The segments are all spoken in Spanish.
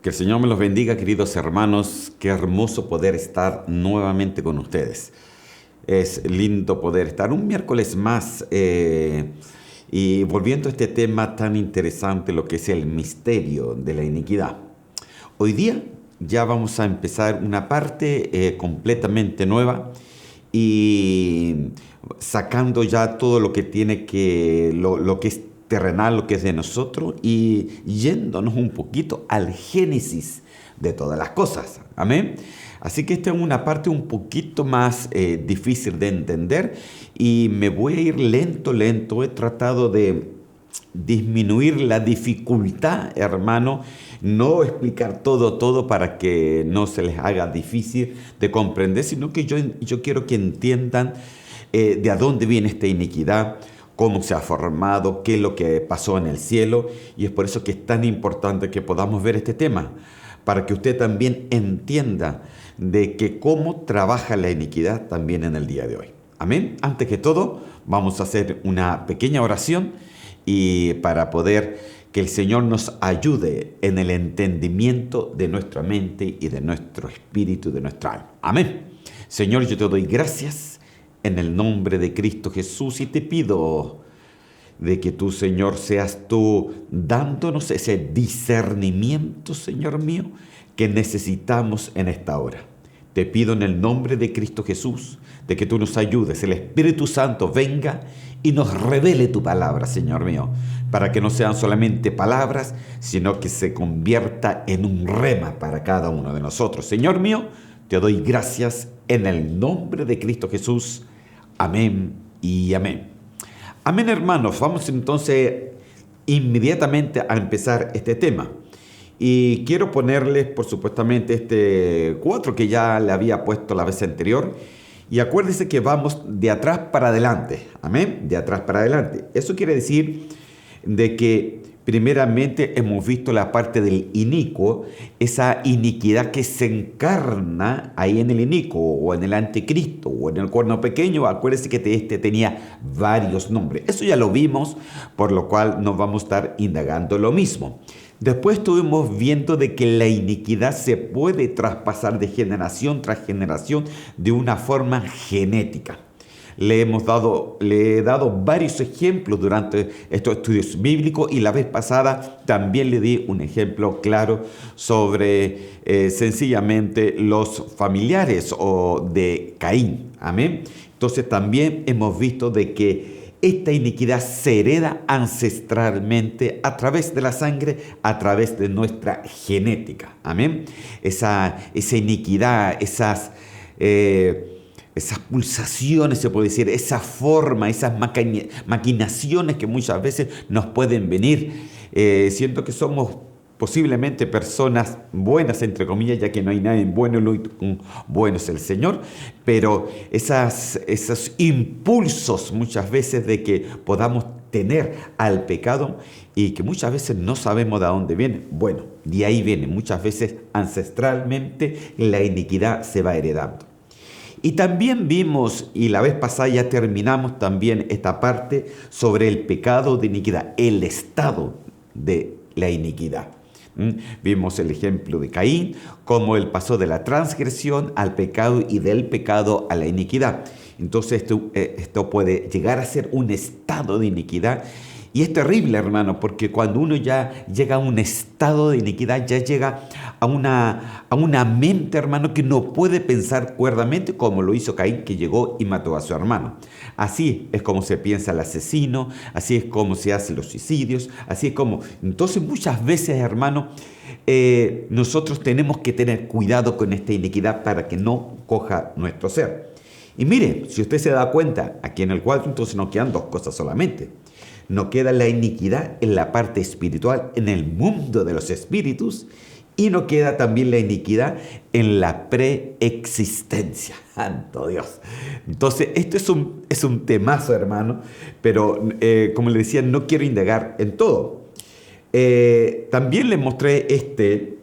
Que el Señor me los bendiga, queridos hermanos. Qué hermoso poder estar nuevamente con ustedes. Es lindo poder estar un miércoles más y volviendo a este tema tan interesante, lo que es el misterio de la iniquidad. Hoy día ya vamos a empezar una parte completamente nueva y sacando ya todo lo que tiene lo que es terrenal, lo que es de nosotros, y yéndonos un poquito al génesis de todas las cosas. Amén. Así que esta es una parte un poquito más difícil de entender y me voy a ir lento. He tratado de disminuir la dificultad, hermano, no explicar todo para que no se les haga difícil de comprender, sino que yo quiero que entiendan de a dónde viene esta iniquidad, cómo se ha formado, qué es lo que pasó en el cielo, y es por eso que es tan importante que podamos ver este tema, para que usted también entienda de que cómo trabaja la iniquidad también en el día de hoy. Amén. Antes que todo, vamos a hacer una pequeña oración y para poder que el Señor nos ayude en el entendimiento de nuestra mente y de nuestro espíritu, de nuestra alma. Amén. Señor, yo te doy gracias en el nombre de Cristo Jesús y te pido de que tú, Señor, seas tú dándonos ese discernimiento, Señor mío, que necesitamos en esta hora. Te pido en el nombre de Cristo Jesús de que tú nos ayudes, el Espíritu Santo venga y nos revele tu palabra, Señor mío, para que no sean solamente palabras, sino que se convierta en un rema para cada uno de nosotros. Señor mío, te doy gracias en el nombre de Cristo Jesús. Amén y amén. Amén, hermanos. Vamos entonces inmediatamente a empezar este tema. Y quiero ponerles, por supuestamente, este 4 que ya le había puesto la vez anterior. Y acuérdense que vamos de atrás para adelante. Amén. De atrás para adelante. Eso quiere decir de que primeramente hemos visto la parte del inicuo, esa iniquidad que se encarna ahí en el inicuo o en el anticristo o en el cuerno pequeño. Acuérdense que este tenía varios nombres. Eso ya lo vimos, por lo cual no vamos a estar indagando lo mismo. Después estuvimos viendo de que la iniquidad se puede traspasar de generación tras generación de una forma genética. Le he dado varios ejemplos durante estos estudios bíblicos y la vez pasada también le di un ejemplo claro sobre sencillamente los familiares o de Caín. Amén. Entonces también hemos visto de que esta iniquidad se hereda ancestralmente a través de la sangre, a través de nuestra genética. Amén. Esa iniquidad, esas pulsaciones, se puede decir, esa forma, esas maquinaciones que muchas veces nos pueden venir. Siento que somos posiblemente personas buenas, entre comillas, ya que no hay nadie bueno, bueno es el Señor, pero esos impulsos muchas veces de que podamos tener al pecado y que muchas veces no sabemos de dónde viene. Bueno, de ahí viene, muchas veces ancestralmente la iniquidad se va heredando. Y también vimos, y la vez pasada ya terminamos también esta parte sobre el pecado de iniquidad, el estado de la iniquidad. Vimos el ejemplo de Caín, cómo él pasó de la transgresión al pecado y del pecado a la iniquidad. Entonces esto puede llegar a ser un estado de iniquidad. Y es terrible, hermano, porque cuando uno ya llega a un estado de iniquidad, ya llega a una mente, hermano, que no puede pensar cuerdamente como lo hizo Caín, que llegó y mató a su hermano. Así es como se piensa el asesino, así es como se hacen los suicidios, así es como... Entonces muchas veces, hermano, nosotros tenemos que tener cuidado con esta iniquidad para que no coja nuestro ser. Y mire, si usted se da cuenta, aquí en el cuadro entonces nos quedan 2 cosas solamente. No queda la iniquidad en la parte espiritual, en el mundo de los espíritus, y no queda también la iniquidad en la preexistencia. ¡Santo Dios! Entonces, esto es un temazo, hermano, pero como le decía, no quiero indagar en todo. También le mostré este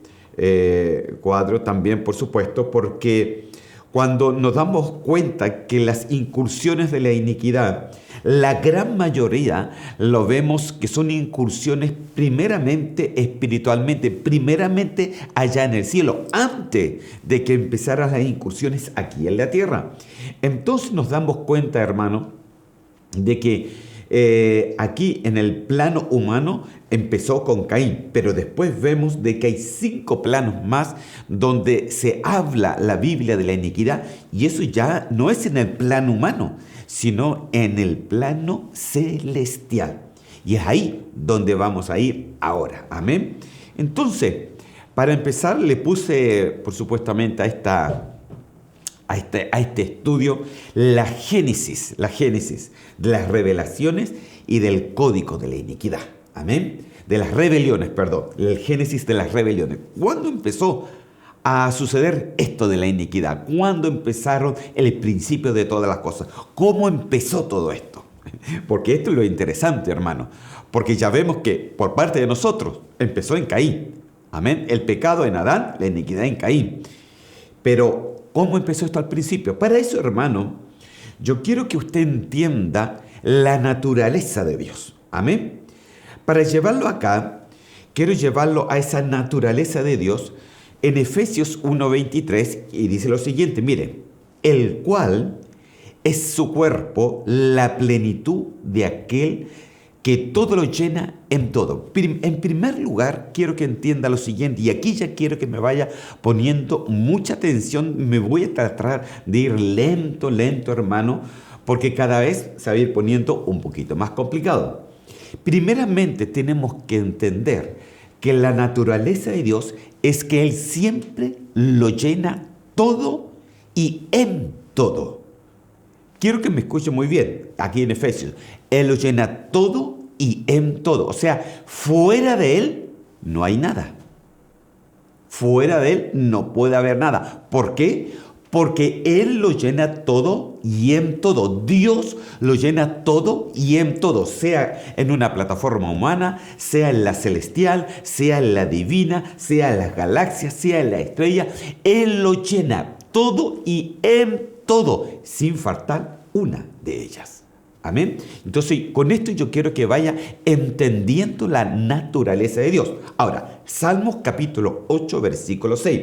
cuadro, también, por supuesto, porque cuando nos damos cuenta que las incursiones de la iniquidad La gran mayoría lo vemos que son incursiones primeramente espiritualmente, primeramente allá en el cielo, antes de que empezaran las incursiones aquí en la tierra. Entonces nos damos cuenta, hermano, de que aquí en el plano humano empezó con Caín, pero después vemos de que hay 5 planos más donde se habla la Biblia de la iniquidad, y eso ya no es en el plano humano, sino en el plano celestial. Y es ahí donde vamos a ir ahora. Amén. Entonces, para empezar, le puse, por supuestamente, a este estudio la génesis de las revelaciones y del código de la iniquidad. Amén. De las rebeliones, perdón. El génesis de las rebeliones. ¿Cuándo empezó a suceder esto de la iniquidad? ¿Cuándo empezaron el principio de todas las cosas? ¿Cómo empezó todo esto? Porque esto es lo interesante, hermano. Porque ya vemos que por parte de nosotros empezó en Caín. Amén. El pecado en Adán, la iniquidad en Caín. Pero, ¿cómo empezó esto al principio? Para eso, hermano, yo quiero que usted entienda la naturaleza de Dios. Amén. Para llevarlo acá, quiero llevarlo a esa naturaleza de Dios en Efesios 1:23, y dice lo siguiente, miren, el cual es su cuerpo, la plenitud de aquel que todo lo llena en todo. En primer lugar, quiero que entienda lo siguiente, y aquí ya quiero que me vaya poniendo mucha atención. Me voy a tratar de ir lento, hermano, porque cada vez se va a ir poniendo un poquito más complicado. Primeramente, tenemos que entender que la naturaleza de Dios es que Él siempre lo llena todo y en todo. Quiero que me escuchen muy bien, aquí en Efesios. Él lo llena todo y en todo. O sea, fuera de Él no hay nada. Fuera de Él no puede haber nada. ¿Por qué? Porque Él lo llena todo y en todo. Dios lo llena todo y en todo. Sea en una plataforma humana, sea en la celestial, sea en la divina, sea en las galaxias, sea en la estrella. Él lo llena todo y en todo, sin faltar una de ellas. Amén. Entonces, con esto yo quiero que vaya entendiendo la naturaleza de Dios. Ahora, Salmos capítulo 8, versículo 6.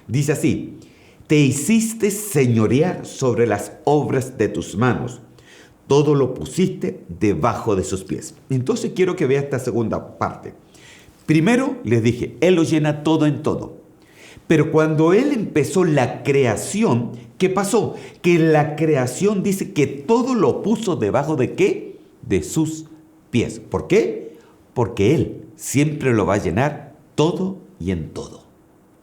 Dice así: te hiciste señorear sobre las obras de tus manos. Todo lo pusiste debajo de sus pies. Entonces quiero que vea esta segunda parte. Primero les dije, Él lo llena todo en todo. Pero cuando Él empezó la creación, ¿qué pasó? Que la creación dice que todo lo puso debajo de ¿qué? De sus pies. ¿Por qué? Porque Él siempre lo va a llenar todo y en todo.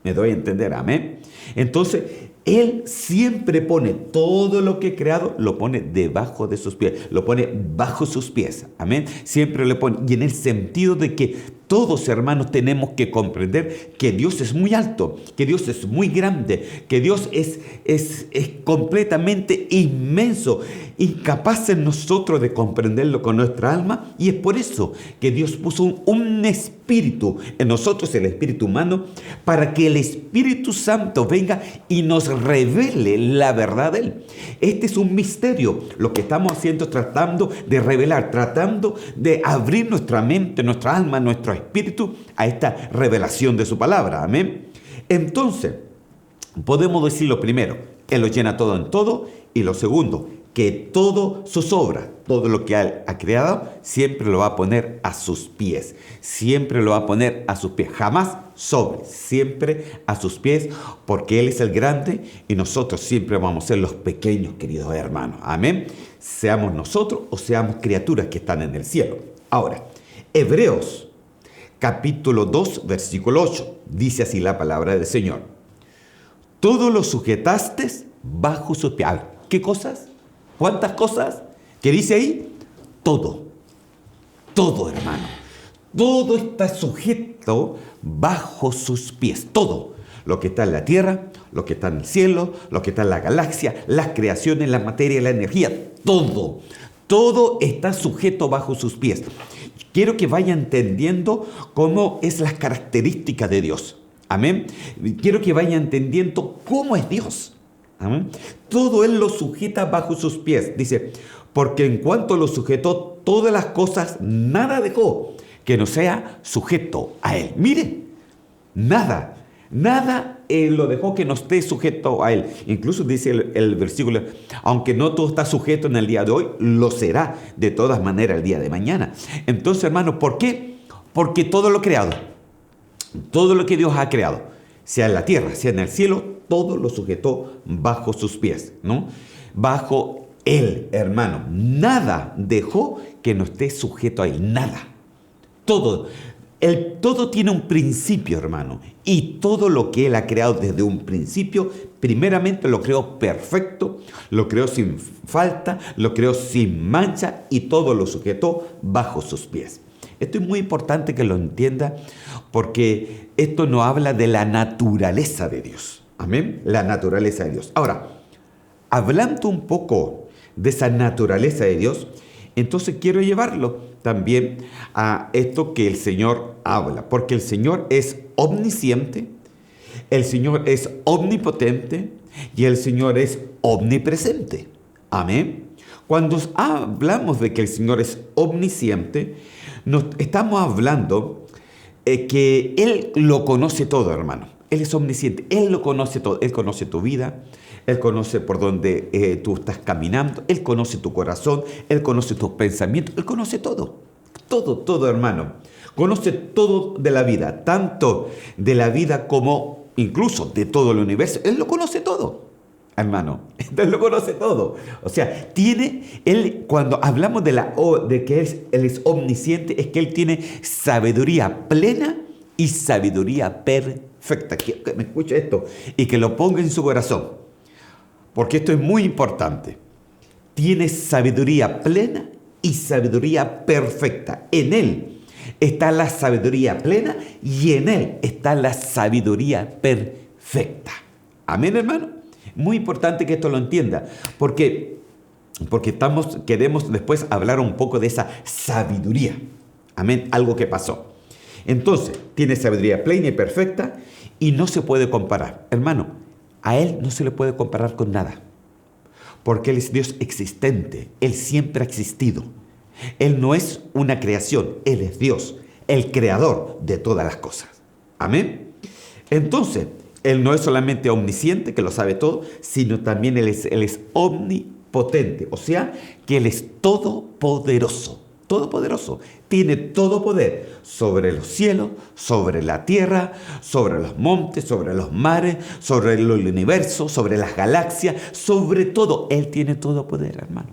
¿Me doy a entender? Amén. Entonces, Él siempre pone todo lo que he creado, lo pone debajo de sus pies, lo pone bajo sus pies. Amén. Siempre le pone. Y en el sentido de que todos, hermanos, tenemos que comprender que Dios es muy alto, que Dios es muy grande, que Dios es completamente inmenso, incapaz en nosotros de comprenderlo con nuestra alma. Y es por eso que Dios puso un espíritu en nosotros, el espíritu humano, para que el Espíritu Santo venga y nos revele la verdad de Él. Este es un misterio. Lo que estamos haciendo es tratando de revelar, tratando de abrir nuestra mente, nuestra alma, nuestro espíritu a esta revelación de su palabra. Amén. Entonces, podemos decir lo primero, Él lo llena todo en todo, y lo segundo, que todo sus obras, todo lo que Él ha creado, siempre lo va a poner a sus pies. Siempre lo va a poner a sus pies. Jamás sobre, siempre a sus pies, porque Él es el grande y nosotros siempre vamos a ser los pequeños, queridos hermanos. Amén. Seamos nosotros o seamos criaturas que están en el cielo. Ahora, Hebreos capítulo 2, versículo 8. Dice así la palabra del Señor: todo lo sujetaste bajo sus pies. ¿Qué cosas? ¿Cuántas cosas? ¿Qué dice ahí? Todo. Todo, hermano. Todo está sujeto bajo sus pies. Todo. Lo que está en la tierra, lo que está en el cielo, lo que está en la galaxia, las creaciones, la materia, la energía. Todo. Todo está sujeto bajo sus pies. Quiero que vaya entendiendo cómo es las características de Dios. Amén. Quiero que vaya entendiendo cómo es Dios. Amén. Todo Él lo sujeta bajo sus pies. Dice, porque en cuanto lo sujetó todas las cosas, nada dejó que no sea sujeto a Él. Mire, nada lo dejó que no esté sujeto a Él. Incluso dice el versículo, aunque no todo está sujeto en el día de hoy, lo será de todas maneras el día de mañana. Entonces, hermano, ¿por qué? Porque todo lo creado, todo lo que Dios ha creado, sea en la tierra, sea en el cielo, todo lo sujetó bajo sus pies, ¿no? Bajo Él, hermano. Nada dejó que no esté sujeto a Él, nada. Todo tiene un principio, hermano. Y todo lo que Él ha creado desde un principio, primeramente lo creó perfecto, lo creó sin falta, lo creó sin mancha y todo lo sujetó bajo sus pies. Esto es muy importante que lo entienda porque esto nos habla de la naturaleza de Dios. Amén. La naturaleza de Dios. Ahora, hablando un poco de esa naturaleza de Dios, entonces quiero llevarlo también a esto que el Señor habla, porque el Señor es omnisciente, el Señor es omnipotente y el Señor es omnipresente. Amén. Cuando hablamos de que el Señor es omnisciente, nos estamos hablando que Él lo conoce todo, hermano. Él es omnisciente, Él lo conoce todo. Él conoce tu vida, Él conoce por dónde tú estás caminando, Él conoce tu corazón, Él conoce tus pensamientos, Él conoce todo. Todo, hermano. Conoce todo de la vida, tanto de la vida como incluso de todo el universo. Él lo conoce todo, hermano. Él lo conoce todo. O sea, Él, cuando hablamos de que Él es omnisciente, es que Él tiene sabiduría plena y sabiduría perfecta. Quiero que me escuche esto y que lo ponga en su corazón, porque esto es muy importante. Tiene sabiduría plena y sabiduría perfecta. En Él está la sabiduría plena y en Él está la sabiduría perfecta. Amén, hermano. Muy importante que esto lo entienda, porque queremos después hablar un poco de esa sabiduría. Amén, algo que pasó. Entonces, tiene sabiduría plena y perfecta y no se puede comparar. Hermano, a Él no se le puede comparar con nada, porque Él es Dios existente. Él siempre ha existido. Él no es una creación, Él es Dios, el creador de todas las cosas. Amén. Entonces, Él no es solamente omnisciente, que lo sabe todo, sino también Él es omnipotente, o sea, que Él es todopoderoso. Todopoderoso. Tiene todo poder sobre los cielos, sobre la tierra, sobre los montes, sobre los mares, sobre el universo, sobre las galaxias, sobre todo. Él tiene todo poder, hermano.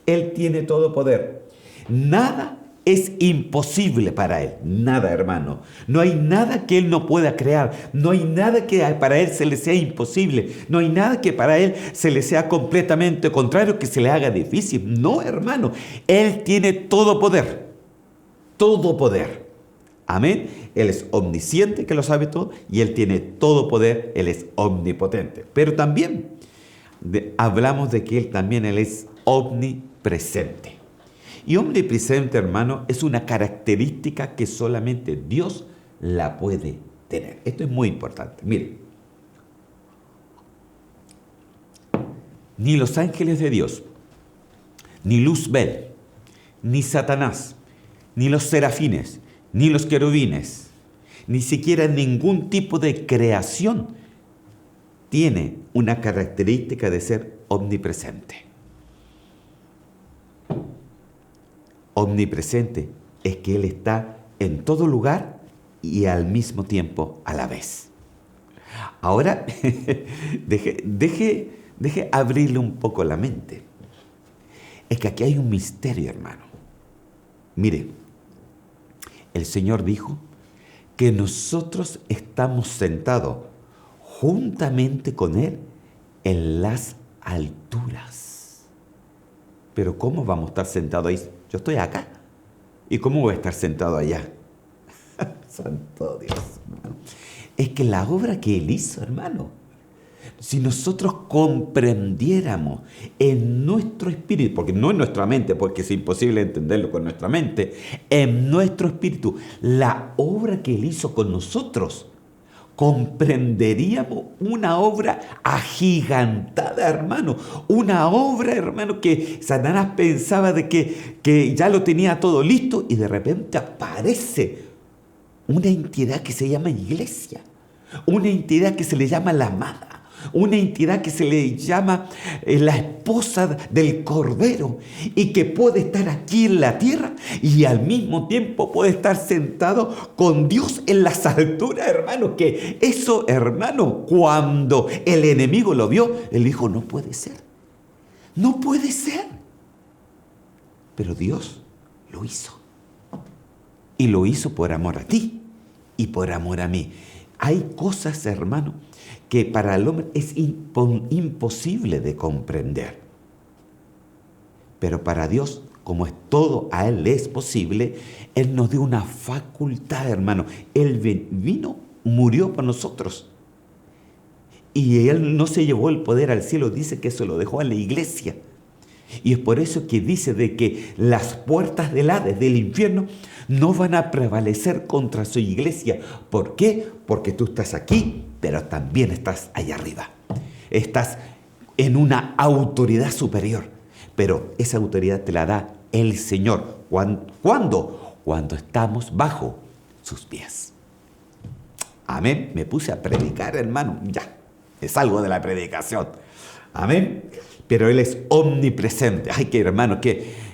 Él tiene todo poder. Nada es imposible para Él. Nada, hermano. No hay nada que Él no pueda crear. No hay nada que para Él se le sea imposible. No hay nada que para Él se le sea completamente contrario, que se le haga difícil. No, hermano. Él tiene todo poder. Todo poder. Amén. Él es omnisciente, que lo sabe todo, y Él tiene todo poder. Él es omnipotente. Pero también hablamos de que Él es omnipresente. Y omnipresente, hermano, es una característica que solamente Dios la puede tener. Esto es muy importante. Mire, ni los ángeles de Dios, ni Luzbel, ni Satanás, ni los serafines, ni los querubines, ni siquiera ningún tipo de creación tiene una característica de ser omnipresente. Omnipresente es que Él está en todo lugar y al mismo tiempo a la vez. Ahora, deje abrirle un poco la mente. Es que aquí hay un misterio, hermano. Mire, el Señor dijo que nosotros estamos sentados juntamente con Él en las alturas. Pero ¿cómo vamos a estar sentados ahí? Yo estoy acá. ¿Y cómo voy a estar sentado allá? Santo Dios, hermano. Es que la obra que Él hizo, hermano, si nosotros comprendiéramos en nuestro espíritu, porque no en nuestra mente, porque es imposible entenderlo con nuestra mente, en nuestro espíritu, la obra que Él hizo con nosotros, comprenderíamos una obra agigantada, hermano. Una obra, hermano, que Satanás pensaba de que ya lo tenía todo listo y de repente aparece una entidad que se llama iglesia. Una entidad que se le llama la amada. Una entidad que se le llama la esposa del Cordero y que puede estar aquí en la tierra y al mismo tiempo puede estar sentado con Dios en las alturas, hermano. Que eso, hermano, cuando el enemigo lo vio, él dijo, no puede ser. No puede ser. Pero Dios lo hizo. Y lo hizo por amor a ti y por amor a mí. Hay cosas, hermano, que para el hombre es imposible de comprender. Pero para Dios, como es todo a Él es posible, Él nos dio una facultad, hermano. Él vino, murió por nosotros. Y Él no se llevó el poder al cielo, dice que se lo dejó a la iglesia. Y es por eso que dice de que las puertas del Hades, del infierno, no van a prevalecer contra su iglesia. ¿Por qué? Porque tú estás aquí, pero también estás allá arriba. Estás en una autoridad superior. Pero esa autoridad te la da el Señor. ¿Cuándo? Cuando estamos bajo sus pies. Amén. Me puse a predicar, hermano. Ya, me salgo de la predicación. Amén. Pero Él es omnipresente. Ay, que hermano,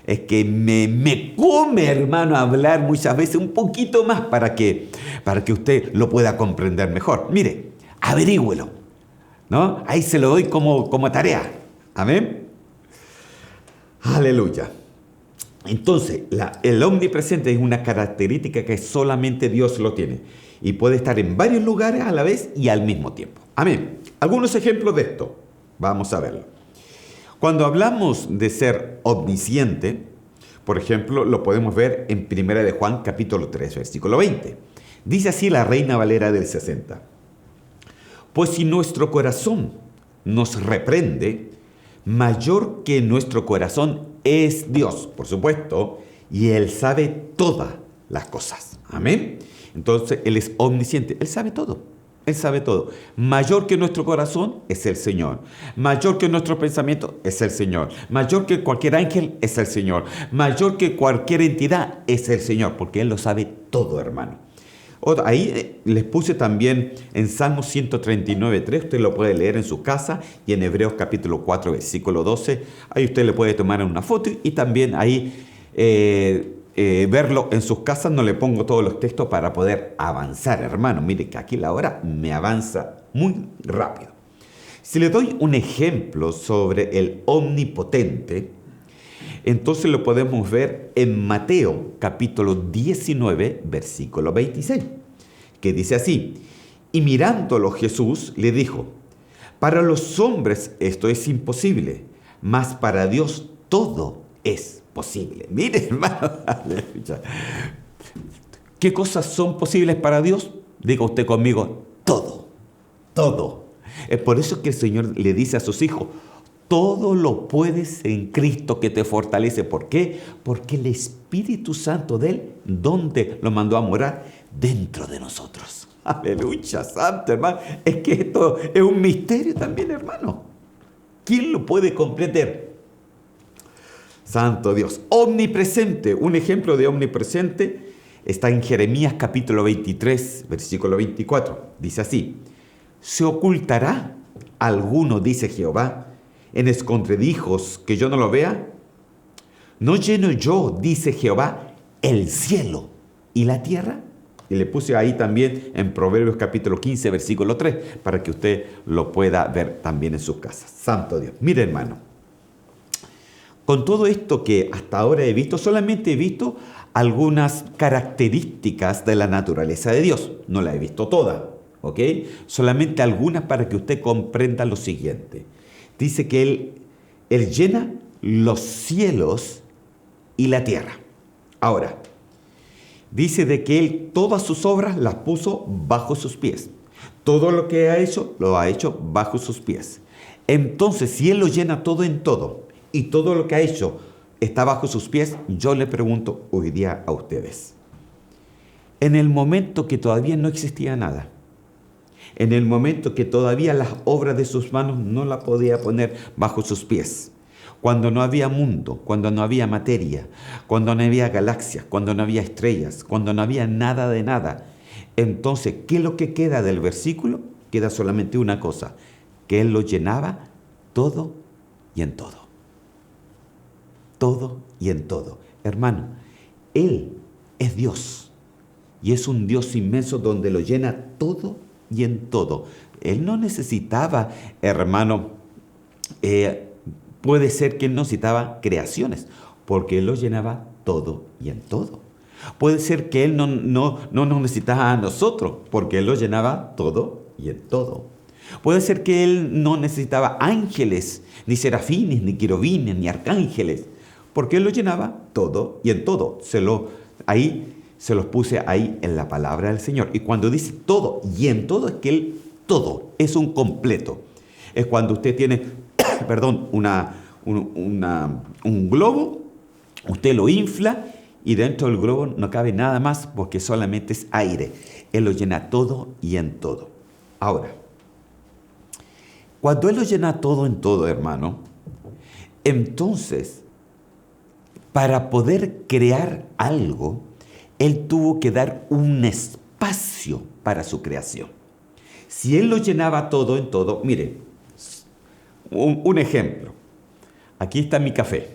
es que me come, hermano, hablar muchas veces un poquito más para que usted lo pueda comprender mejor. Mire, averígüelo, ¿no? Ahí se lo doy como tarea. Amén. Aleluya. Entonces, el omnipresente es una característica que solamente Dios lo tiene. Y puede estar en varios lugares a la vez y al mismo tiempo. Amén. Algunos ejemplos de esto. Vamos a verlo. Cuando hablamos de ser omnisciente, por ejemplo, lo podemos ver en 1 de Juan, capítulo 3, versículo 20. Dice así la Reina Valera del 60. Pues si nuestro corazón nos reprende, mayor que nuestro corazón es Dios, por supuesto, y Él sabe todas las cosas. Amén. Entonces, Él es omnisciente, Él sabe todo. Él sabe todo. Mayor que nuestro corazón es el Señor. Mayor que nuestro pensamiento es el Señor. Mayor que cualquier ángel es el Señor. Mayor que cualquier entidad es el Señor, porque Él lo sabe todo, hermano. Ahí les puse también en Salmo 139:3, usted lo puede leer en su casa, y en Hebreos capítulo 4, versículo 12, ahí usted le puede tomar una foto y también ahí verlo en sus casas. No le pongo todos los textos para poder avanzar, hermano. Mire que aquí la hora me avanza muy rápido. Si le doy un ejemplo sobre el omnipotente, entonces lo podemos ver en Mateo capítulo 19, versículo 26, que dice así: y mirándolo Jesús le dijo, para los hombres esto es imposible, mas para Dios todo es posible. Mire, hermano, ¿qué cosas son posibles para Dios? Diga usted conmigo, todo, todo. Es por eso que el Señor le dice a sus hijos, todo lo puedes en Cristo que te fortalece. ¿Por qué? Porque el Espíritu Santo de Él, ¿dónde lo mandó a morar? Dentro de nosotros. Aleluya, santo, hermano. Es que esto es un misterio también, hermano. ¿Quién lo puede comprender? Santo Dios. Omnipresente. Un ejemplo de omnipresente está en Jeremías capítulo 23, versículo 24. Dice así: ¿se ocultará alguno, dice Jehová, en escondrijos que yo no lo vea? ¿No lleno yo, dice Jehová, el cielo y la tierra? Y le puse ahí también en Proverbios capítulo 15, versículo 3, para que usted lo pueda ver también en sus casas. Santo Dios. Mire, hermano, con todo esto que hasta ahora he visto, solamente he visto algunas características de la naturaleza de Dios. No la he visto toda, ¿ok? Solamente algunas para que usted comprenda lo siguiente. Dice que Él llena los cielos y la tierra. Ahora, dice de que Él todas sus obras las puso bajo sus pies. Todo lo que ha hecho, lo ha hecho bajo sus pies. Entonces, si Él lo llena todo en todo, y todo lo que ha hecho está bajo sus pies, yo le pregunto hoy día a ustedes, en el momento que todavía no existía nada, en el momento que todavía las obras de sus manos no la podía poner bajo sus pies. Cuando no había mundo, cuando no había materia, cuando no había galaxias, cuando no había estrellas, cuando no había nada de nada. Entonces, ¿qué es lo que queda del versículo? Queda solamente una cosa, que Él lo llenaba todo y en todo. Todo y en todo. Hermano, Él es Dios y es un Dios inmenso donde lo llena todo y en todo. Él no necesitaba, hermano, puede ser que Él no necesitaba creaciones, porque Él lo llenaba todo y en todo. Puede ser que Él no nos necesitaba a nosotros, porque Él lo llenaba todo y en todo. Puede ser que Él no necesitaba ángeles, ni serafines, ni querubines, ni arcángeles, porque Él lo llenaba todo y en todo. Se los puse ahí en la palabra del Señor. Y cuando dice todo y en todo, es que Él todo es un completo. Es cuando usted tiene, perdón, un globo, usted lo infla y dentro del globo no cabe nada más porque solamente es aire. Él lo llena todo y en todo. Ahora, cuando Él lo llena todo en todo, hermano, entonces, para poder crear algo, Él tuvo que dar un espacio para su creación. Si Él lo llenaba todo en todo, mire, un ejemplo. Aquí está mi café.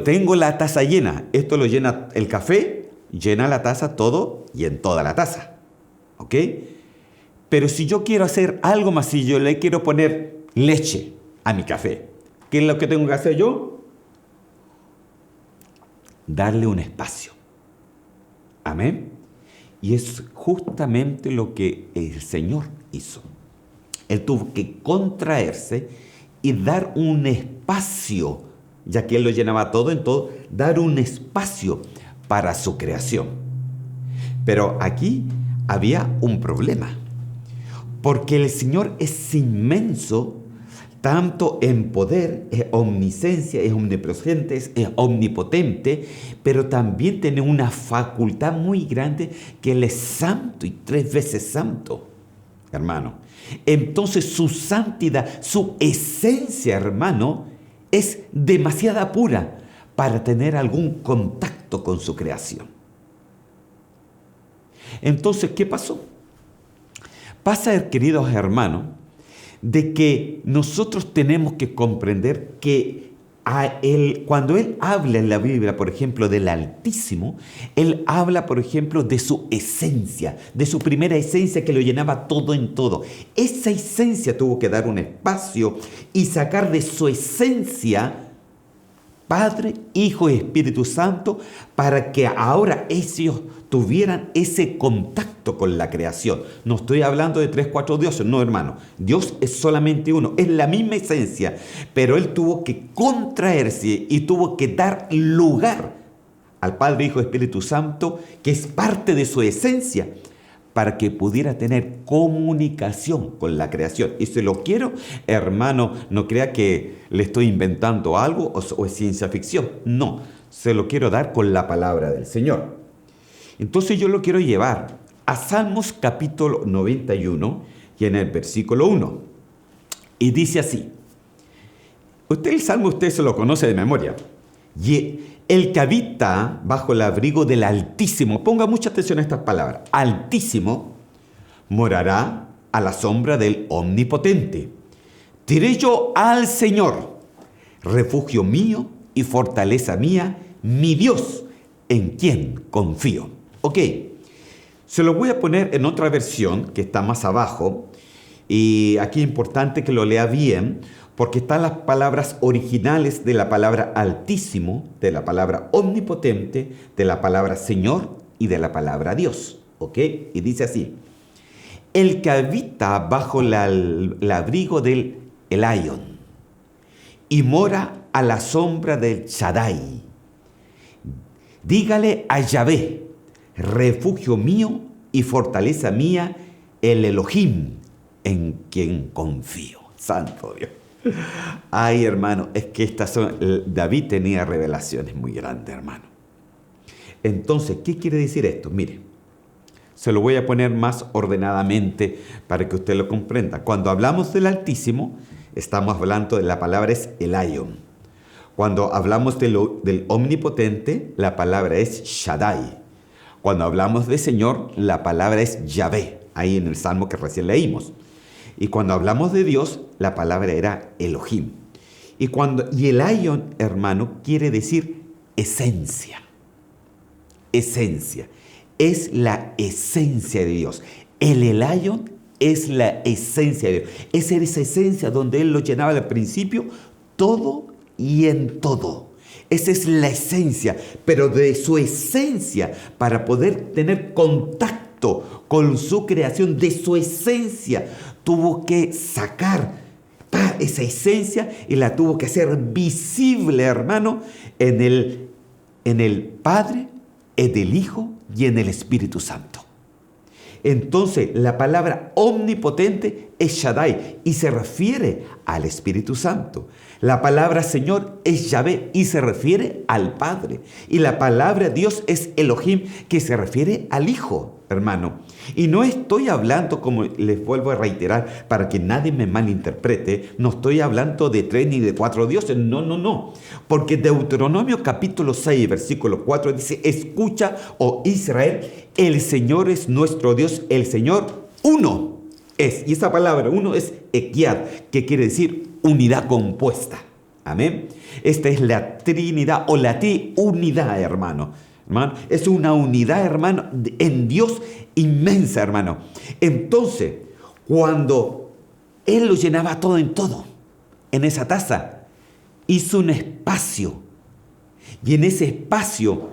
Tengo la taza llena. Esto lo llena el café, llena la taza todo y en toda la taza. ¿Ok? Pero si yo quiero hacer algo más, si yo le quiero poner leche a mi café, ¿qué es lo que tengo que hacer yo? Darle un espacio. Amén. Y es justamente lo que el Señor hizo. Él tuvo que contraerse y dar un espacio, ya que Él lo llenaba todo en todo, dar un espacio para su creación. Pero aquí había un problema, porque el Señor es inmenso, tanto en poder, es omnisciencia, es omnipresente, es omnipotente, pero también tiene una facultad muy grande que Él es santo y 3 veces santo, hermano. Entonces su santidad, su esencia, hermano, es demasiado pura para tener algún contacto con su creación. Entonces, ¿qué pasó? Pasa, queridos hermanos, de que nosotros tenemos que comprender que cuando Él habla en la Biblia, por ejemplo, del Altísimo, Él habla, por ejemplo, de su esencia, de su primera esencia que lo llenaba todo en todo. Esa esencia tuvo que dar un espacio y sacar de su esencia Padre, Hijo y Espíritu Santo, para que ahora ellos tuvieran ese contacto con la creación. No estoy hablando de 3, 4 dioses, no, hermano. Dios es solamente uno, es la misma esencia, pero Él tuvo que contraerse y tuvo que dar lugar al Padre, Hijo y Espíritu Santo, que es parte de su esencia, para que pudiera tener comunicación con la creación. Y si lo quiero, hermano, no crea que le estoy inventando algo o es ciencia ficción. No, se lo quiero dar con la palabra del Señor. Entonces yo lo quiero llevar a Salmos capítulo 91 y en el versículo 1. Y dice así. El Salmo usted se lo conoce de memoria. Y el que habita bajo el abrigo del Altísimo, ponga mucha atención a estas palabras, Altísimo, morará a la sombra del Omnipotente. Diré yo al Señor, refugio mío y fortaleza mía, mi Dios, en quien confío. Ok, se lo voy a poner en otra versión que está más abajo, y aquí es importante que lo lea bien, porque están las palabras originales de la palabra Altísimo, de la palabra Omnipotente, de la palabra Señor y de la palabra Dios. ¿Ok? Y dice así: el que habita bajo el abrigo del Elyon y mora a la sombra del Shaddai, dígale a Yahvé, refugio mío y fortaleza mía, el Elohim, en quien confío. Santo Dios. Ay, hermano, es que David tenía revelaciones muy grandes, hermano. Entonces, ¿qué quiere decir esto? Mire, Se lo voy a poner más ordenadamente para que usted lo comprenda. Cuando hablamos del Altísimo, estamos hablando de la palabra es Elion. Cuando hablamos del Omnipotente, la palabra es Shaddai. Cuando hablamos de Señor, la palabra es Yahvé, ahí en el Salmo que recién leímos. Y cuando hablamos de Dios, la palabra era Elohim. Y Elion, hermano, quiere decir esencia. Esencia. Es la esencia de Dios. El Elion es la esencia de Dios. Es esa esencia donde Él lo llenaba al principio, todo y en todo. Esa es la esencia, pero de su esencia, para poder tener contacto con su creación, de su esencia, tuvo que sacar esa esencia y la tuvo que hacer visible, hermano, en el Padre, en el Hijo y en el Espíritu Santo. Entonces, la palabra omnipotente es Shaddai y se refiere al Espíritu Santo. La palabra Señor es Yahvé y se refiere al Padre. Y la palabra Dios es Elohim, que se refiere al Hijo, hermano. Y no estoy hablando, como les vuelvo a reiterar, para que nadie me malinterprete, no estoy hablando de 3 ni de 4 dioses, no. Porque Deuteronomio capítulo 6, versículo 4 dice, escucha, oh Israel, el Señor es nuestro Dios, el Señor uno es. Y esa palabra uno es equiad, que quiere decir unidad compuesta. Amén. Esta es la Trinidad o la triunidad, hermano. Es una unidad, hermano, en Dios inmensa, hermano. Entonces, cuando Él lo llenaba todo en todo, en esa taza, hizo un espacio. Y en ese espacio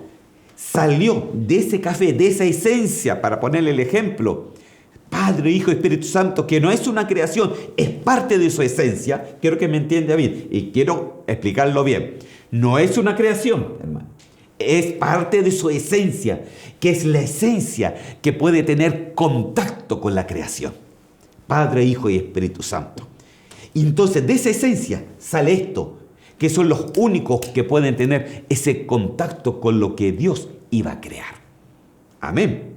salió de ese café, de esa esencia, para ponerle el ejemplo, Padre, Hijo y Espíritu Santo, que no es una creación, es parte de su esencia. Quiero que me entienda bien y quiero explicarlo bien. No es una creación, hermano. Es parte de su esencia, que es la esencia que puede tener contacto con la creación. Padre, Hijo y Espíritu Santo. Y entonces de esa esencia sale esto, que son los únicos que pueden tener ese contacto con lo que Dios iba a crear. Amén.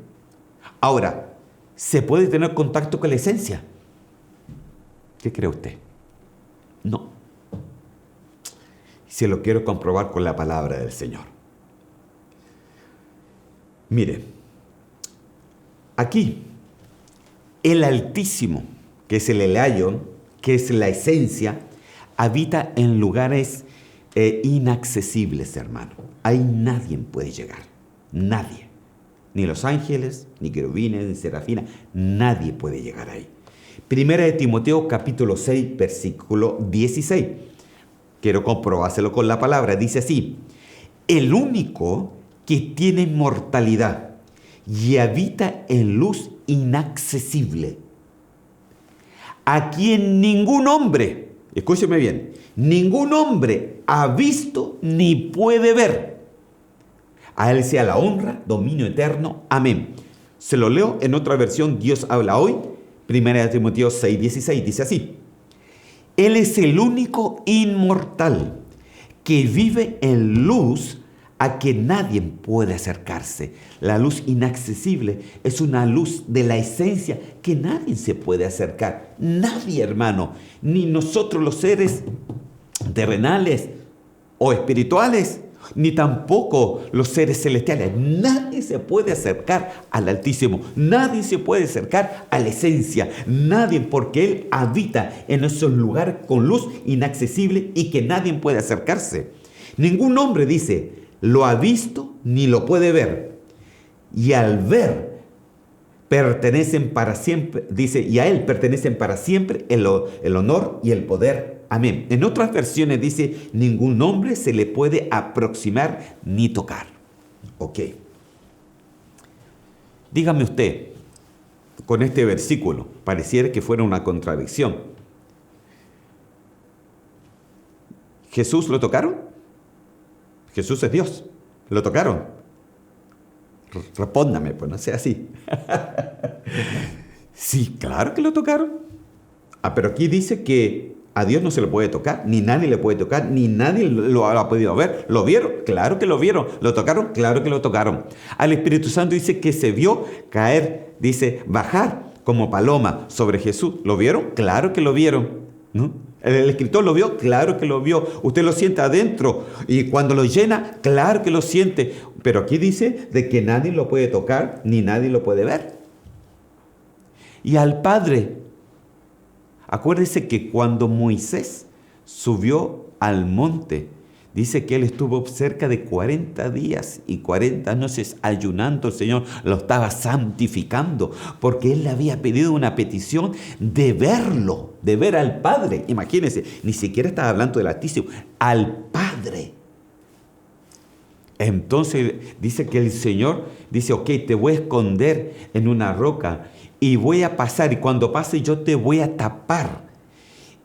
Ahora, ¿se puede tener contacto con la esencia? ¿Qué cree usted? No. Se lo quiero comprobar con la palabra del Señor. Mire, aquí el Altísimo, que es el Elion, que es la esencia, habita en lugares inaccesibles, hermano. Ahí nadie puede llegar, nadie. Ni los ángeles, ni querubines, ni serafines, nadie puede llegar ahí. Primera de Timoteo capítulo 6, versículo 16. Quiero comprobárselo con la palabra. Dice así, el único que tiene inmortalidad y habita en luz inaccesible, a quien ningún hombre, escúcheme bien, ningún hombre ha visto ni puede ver. A Él sea la honra, dominio eterno. Amén. Se lo leo en otra versión, Dios habla hoy, 1 Timoteo 6:16, dice así. Él es el único inmortal que vive en luz a que nadie puede acercarse. La luz inaccesible es una luz de la esencia que nadie se puede acercar. Nadie, hermano, ni nosotros los seres terrenales o espirituales, ni tampoco los seres celestiales. Nadie se puede acercar al Altísimo. Nadie se puede acercar a la esencia. Nadie, porque Él habita en esos lugares con luz inaccesible y que nadie puede acercarse. Ningún hombre, dice, lo ha visto ni lo puede ver. Y al ver, pertenecen para siempre, dice, y a Él pertenecen para siempre el honor y el poder. Amén. En otras versiones dice, ningún hombre se le puede aproximar ni tocar. Ok. Dígame usted, con este versículo, pareciera que fuera una contradicción. ¿Jesús lo tocaron? Jesús es Dios. ¿Lo tocaron? Respóndame, pues no sea así. Sí, claro que lo tocaron. Pero aquí dice que A Dios no se le puede tocar, ni nadie le puede tocar, ni nadie lo ha podido ver. ¿Lo vieron? Claro que lo vieron. ¿Lo tocaron? Claro que lo tocaron. Al Espíritu Santo dice que se vio caer, dice, bajar como paloma sobre Jesús. ¿Lo vieron? Claro que lo vieron, ¿no? El escritor lo vio, claro que lo vio. Usted lo siente adentro y cuando lo llena, claro que lo siente. Pero aquí dice de que nadie lo puede tocar ni nadie lo puede ver. Y al Padre, acuérdese que cuando Moisés subió al monte, dice que él estuvo cerca de 40 días y 40 noches ayunando. El Señor lo estaba santificando porque él le había pedido una petición de verlo, de ver al Padre. Imagínense, ni siquiera estaba hablando del Altísimo, al Padre. Entonces dice que el Señor dice, ok, te voy a esconder en una roca y voy a pasar, y cuando pase yo te voy a tapar.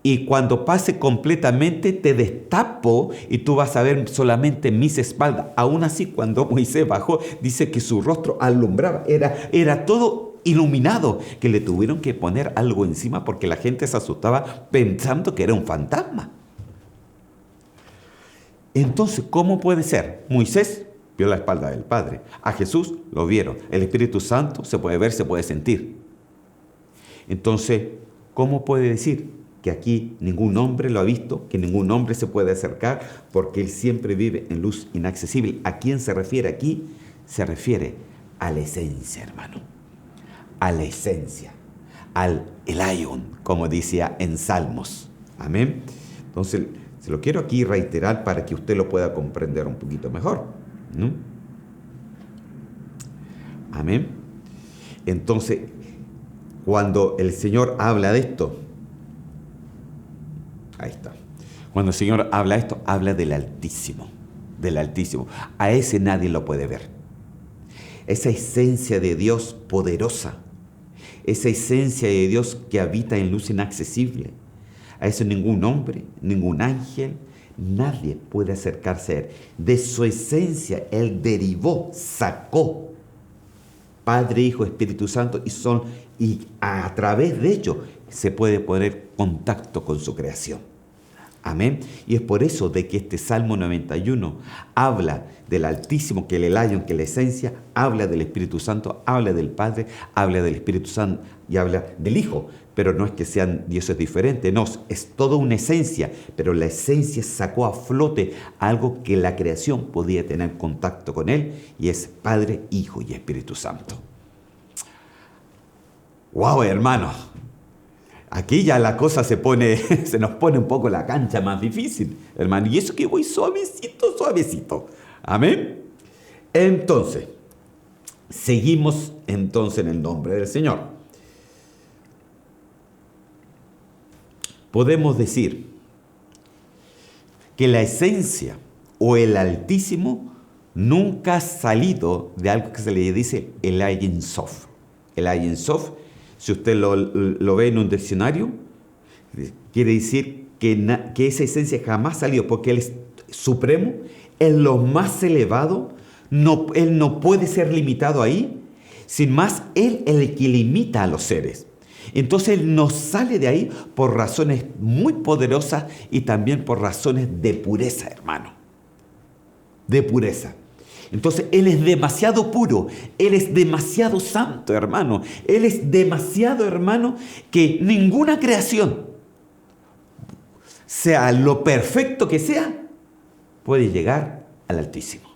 Y cuando pase completamente te destapo y tú vas a ver solamente mis espaldas. Aún así, cuando Moisés bajó, dice que su rostro alumbraba. Era todo iluminado, que le tuvieron que poner algo encima porque la gente se asustaba pensando que era un fantasma. Entonces, ¿cómo puede ser? Moisés vio la espalda del Padre. A Jesús lo vieron. El Espíritu Santo se puede ver, se puede sentir. Entonces, ¿cómo puede decir que aquí ningún hombre lo ha visto, que ningún hombre se puede acercar, porque Él siempre vive en luz inaccesible? ¿A quién se refiere aquí? Se refiere a la esencia, hermano. A la esencia. Al Elión, como decía en Salmos. Amén. Entonces, se lo quiero aquí reiterar para que usted lo pueda comprender un poquito mejor, ¿no? Amén. Entonces, cuando el Señor habla de esto, ahí está. Cuando el Señor habla de esto, habla del Altísimo, del Altísimo. A ese nadie lo puede ver. Esa esencia de Dios poderosa, esa esencia de Dios que habita en luz inaccesible, a eso ningún hombre, ningún ángel, nadie puede acercarse a Él. De su esencia Él derivó, sacó Padre, Hijo, Espíritu Santo, y a través de ello se puede poner contacto con su creación. Amén. Y es por eso de que este Salmo 91 habla del Altísimo, que el Elión, que la esencia, habla del Espíritu Santo, habla del Padre, habla del Espíritu Santo y habla del Hijo. Pero no es que sean dioses diferentes, no, es toda una esencia, pero la esencia sacó a flote algo que la creación podía tener contacto con Él, y es Padre, Hijo y Espíritu Santo. ¡Wow, hermano! Aquí ya la cosa se nos pone un poco la cancha más difícil, hermano. Y eso que voy suavecito, suavecito. Amén. Entonces, seguimos entonces en el nombre del Señor. Podemos decir que la esencia o el Altísimo nunca ha salido de algo que se le dice el Ein Sof. El Ein Sof, si usted lo ve en un diccionario, quiere decir que esa esencia jamás salió, porque Él es supremo, es lo más elevado, Él no puede ser limitado ahí. Sin más, Él es el que limita a los seres. Entonces Él nos sale de ahí por razones muy poderosas y también por razones de pureza, hermano. De pureza. Entonces Él es demasiado puro, Él es demasiado santo, hermano. Él es demasiado, hermano, que ninguna creación, sea lo perfecto que sea, puede llegar al Altísimo.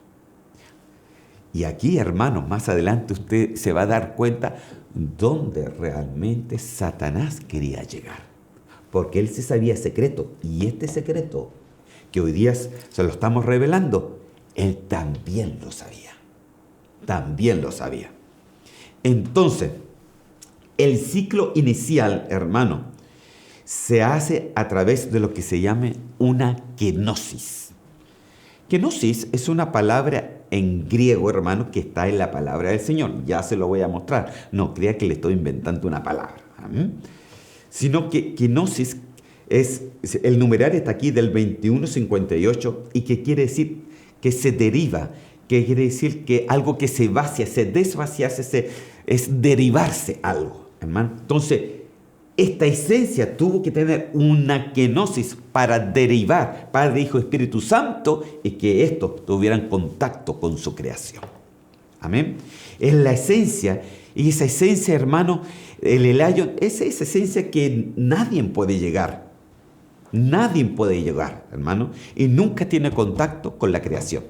Y aquí, hermano, más adelante usted se va a dar cuenta dónde realmente Satanás quería llegar. Porque él se sabía secreto. Y este secreto que hoy día se lo estamos revelando, él también lo sabía. También lo sabía. Entonces, el ciclo inicial, hermano, se hace a través de lo que se llama una kenosis. Kenosis es una palabra en griego, hermano, que está en la palabra del Señor. Ya se lo voy a mostrar. No crea que le estoy inventando una palabra. Sino que kenosis el numerario está aquí del 2158 y que quiere decir que se deriva, que quiere decir que algo que se vacía, se desvaciarse, es derivarse algo, hermano. Entonces, esta esencia tuvo que tener una kenosis para derivar Padre, Hijo, Espíritu Santo y que estos tuvieran contacto con su creación. Amén. Es la esencia, y esa esencia, hermano, el Elyon, es esa esencia que nadie puede llegar. Nadie puede llegar, hermano, y nunca tiene contacto con la creación.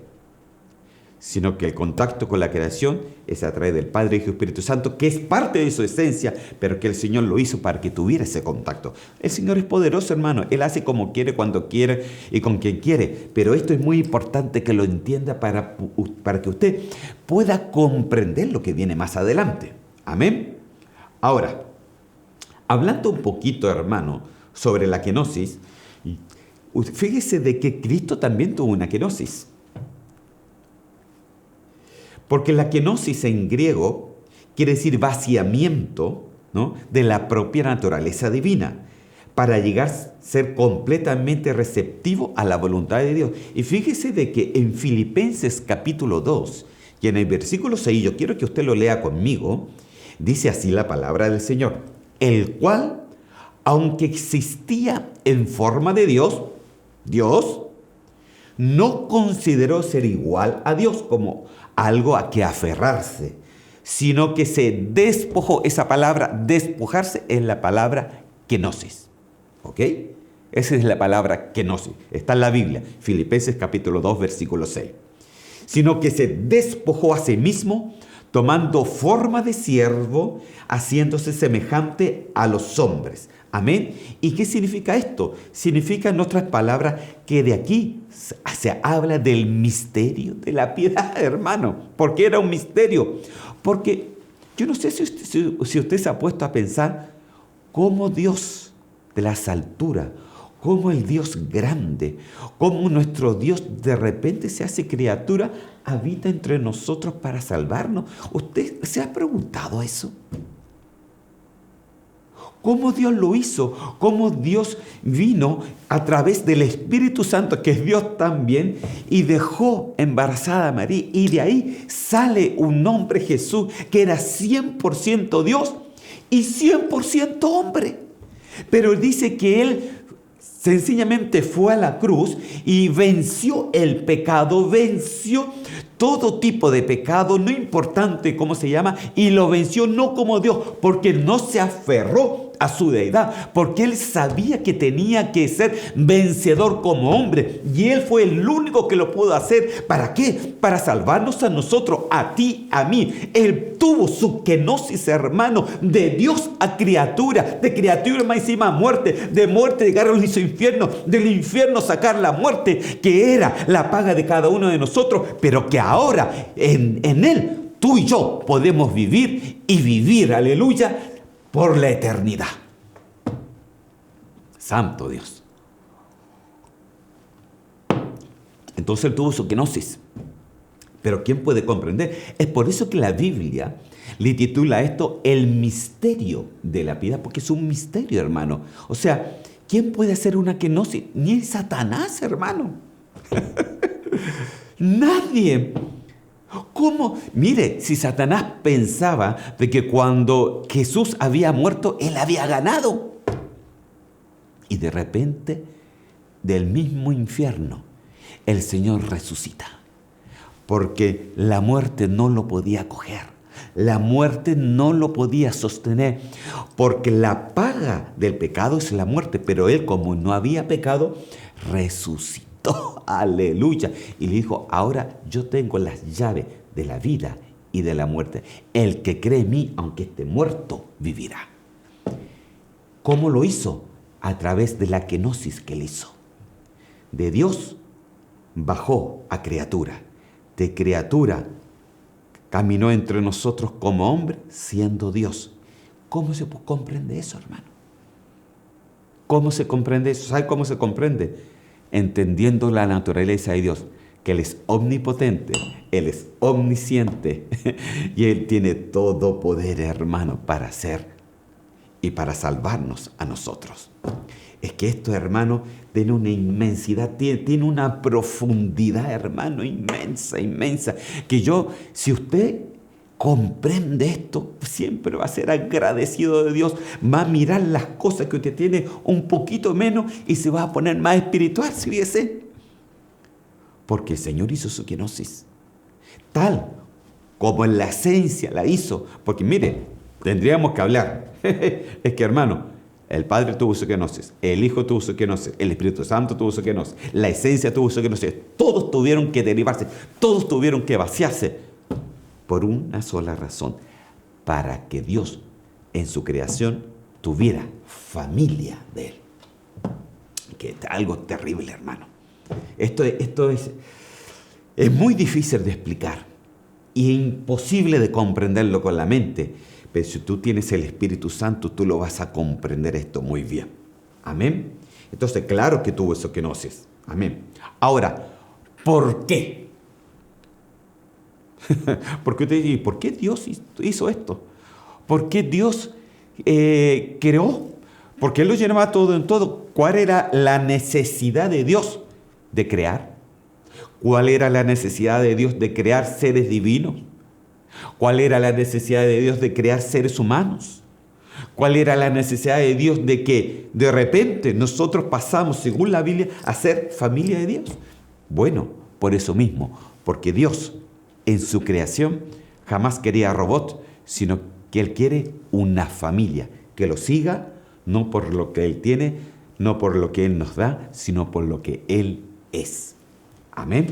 Sino que el contacto con la creación es a través del Padre, Hijo y Espíritu Santo, que es parte de su esencia, pero que el Señor lo hizo para que tuviera ese contacto. El Señor es poderoso, hermano. Él hace como quiere, cuando quiere y con quien quiere. Pero esto es muy importante que lo entienda para que usted pueda comprender lo que viene más adelante. Amén. Ahora, hablando un poquito, hermano, sobre la kenosis, fíjese de que Cristo también tuvo una kenosis. Porque la kenosis en griego quiere decir vaciamiento, ¿no?, de la propia naturaleza divina, para llegar a ser completamente receptivo a la voluntad de Dios. Y fíjese de que en Filipenses capítulo 2, y en el versículo 6, yo quiero que usted lo lea conmigo, dice así la palabra del Señor: el cual, aunque existía en forma de Dios, no consideró ser igual a Dios como algo a que aferrarse, sino que se despojó. Esa palabra despojarse es la palabra kenosis. ¿Ok? Esa es la palabra kenosis. Está en la Biblia, Filipenses capítulo 2, versículo 6. Sino que se despojó a sí mismo, tomando forma de siervo, haciéndose semejante a los hombres. Amén. ¿Y qué significa esto? Significa, en otras palabras, que de aquí se habla del misterio de la piedad, hermano. ¿Por qué era un misterio? Porque yo no sé si usted se ha puesto a pensar cómo Dios de las alturas, cómo el Dios grande, cómo nuestro Dios de repente se hace criatura, habita entre nosotros para salvarnos. ¿Usted se ha preguntado eso? ¿Cómo Dios lo hizo? ¿Cómo Dios vino a través del Espíritu Santo, que es Dios también, y dejó embarazada a María? Y de ahí sale un hombre, Jesús, que era 100% Dios y 100% hombre. Pero dice que Él sencillamente fue a la cruz y venció el pecado, venció todo tipo de pecado, no importante cómo se llama, y lo venció no como Dios, porque no se aferró a su deidad, porque Él sabía que tenía que ser vencedor como hombre, y Él fue el único que lo pudo hacer. ¿Para qué? Para salvarnos a nosotros, a ti, a mí. Él tuvo su kenosis, hermano, de Dios a criatura, de criatura más encima a muerte, de muerte llegar a los infiernos, del infierno sacar la muerte, que era la paga de cada uno de nosotros, pero que ahora en Él, tú y yo podemos vivir y vivir, aleluya, por la eternidad. Santo Dios. Entonces Él tuvo su kenosis. Pero ¿quién puede comprender? Es por eso que la Biblia le titula esto el misterio de la piedad, porque es un misterio, hermano. O sea, ¿quién puede hacer una kenosis? Ni el Satanás, hermano. Nadie. ¿Cómo? Mire, si Satanás pensaba de que cuando Jesús había muerto, Él había ganado. Y de repente, del mismo infierno, el Señor resucita. Porque la muerte no lo podía coger. La muerte no lo podía sostener. Porque la paga del pecado es la muerte. Pero Él, como no había pecado, resucitó. Aleluya. Y le dijo: ahora yo tengo las llaves de la vida y de la muerte. El que cree en mí, aunque esté muerto, vivirá. ¿Cómo lo hizo? A través de la kenosis que él hizo. De Dios bajó a criatura. De criatura caminó entre nosotros como hombre, siendo Dios. ¿Cómo se comprende eso, hermano? ¿Cómo se comprende eso? ¿Sabe cómo se comprende? Entendiendo la naturaleza de Dios, que Él es omnipotente, Él es omnisciente y Él tiene todo poder, hermano, para hacer y para salvarnos a nosotros. Es que esto, hermano, tiene una inmensidad, tiene una profundidad, hermano, inmensa, inmensa, que yo, si usted comprende esto, siempre va a ser agradecido de Dios, va a mirar las cosas que usted tiene un poquito menos y se va a poner más espiritual, ¿sí fíjese? Porque el Señor hizo su kenosis, tal como en la esencia la hizo. Porque mire, tendríamos que hablar, es que hermano, el Padre tuvo su kenosis, el Hijo tuvo su kenosis, el Espíritu Santo tuvo su kenosis, la esencia tuvo su kenosis, todos tuvieron que derivarse, todos tuvieron que vaciarse, por una sola razón, para que Dios en su creación tuviera familia de Él. Que es algo terrible, hermano. Esto es muy difícil de explicar y imposible de comprenderlo con la mente, pero si tú tienes el Espíritu Santo, tú lo vas a comprender esto muy bien. Amén. Entonces, claro que tuvo eso kenosis. Amén. Ahora, ¿por qué? Porque usted dice, ¿por qué Dios hizo esto? ¿Por qué Dios creó? ¿Por qué Él lo llenaba todo en todo? ¿Cuál era la necesidad de Dios de crear? ¿Cuál era la necesidad de Dios de crear seres divinos? ¿Cuál era la necesidad de Dios de crear seres humanos? ¿Cuál era la necesidad de Dios de que de repente nosotros pasamos, según la Biblia, a ser familia de Dios? Bueno, por eso mismo, porque Dios en su creación jamás quería robots, sino que Él quiere una familia que lo siga, no por lo que Él tiene, no por lo que Él nos da, sino por lo que Él es. Amén.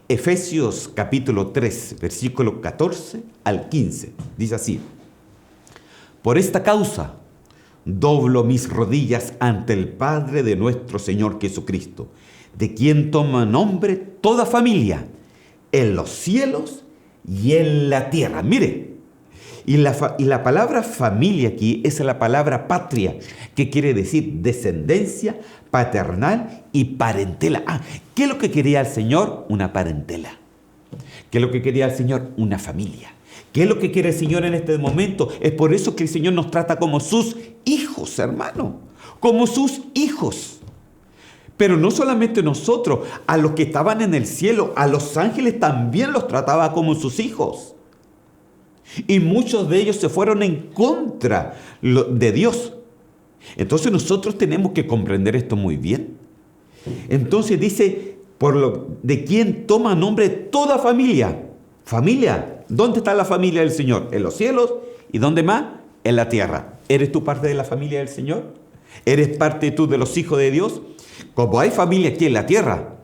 Efesios capítulo 3, versículo 14 al 15, dice así: por esta causa doblo mis rodillas ante el Padre de nuestro Señor Jesucristo, de quien toma nombre toda familia, en los cielos y en la tierra. Mire, y la palabra familia aquí es la palabra patria, que quiere decir descendencia, paternal y parentela. ¿Qué es lo que quería el Señor? Una parentela. ¿Qué es lo que quería el Señor? Una familia. ¿Qué es lo que quiere el Señor en este momento? Es por eso que el Señor nos trata como sus hijos, hermano. Como sus hijos. Pero no solamente nosotros, a los que estaban en el cielo, a los ángeles también los trataba como sus hijos. Y muchos de ellos se fueron en contra de Dios. Entonces nosotros tenemos que comprender esto muy bien. Entonces dice, de quien toma nombre toda familia. Familia, ¿dónde está la familia del Señor? En los cielos. ¿Y dónde más? En la tierra. ¿Eres tú parte de la familia del Señor? ¿Eres parte tú de los hijos de Dios? Como hay familia aquí en la tierra,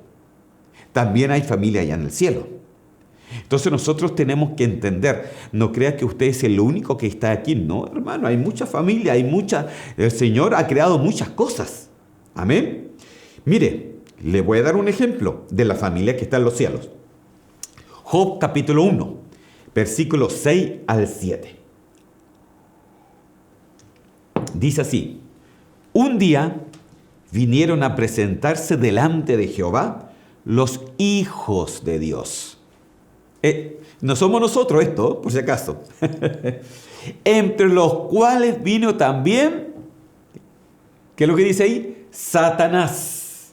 también hay familia allá en el cielo. Entonces nosotros tenemos que entender, no crea que usted es el único que está aquí. No, hermano, hay mucha familia, el Señor ha creado muchas cosas. Amén. Mire, le voy a dar un ejemplo de la familia que está en los cielos. Job capítulo 1, versículos 6 al 7. Dice así: un día vinieron a presentarse delante de Jehová los hijos de Dios. No somos nosotros esto, por si acaso. Entre los cuales vino también, ¿qué es lo que dice ahí? Satanás.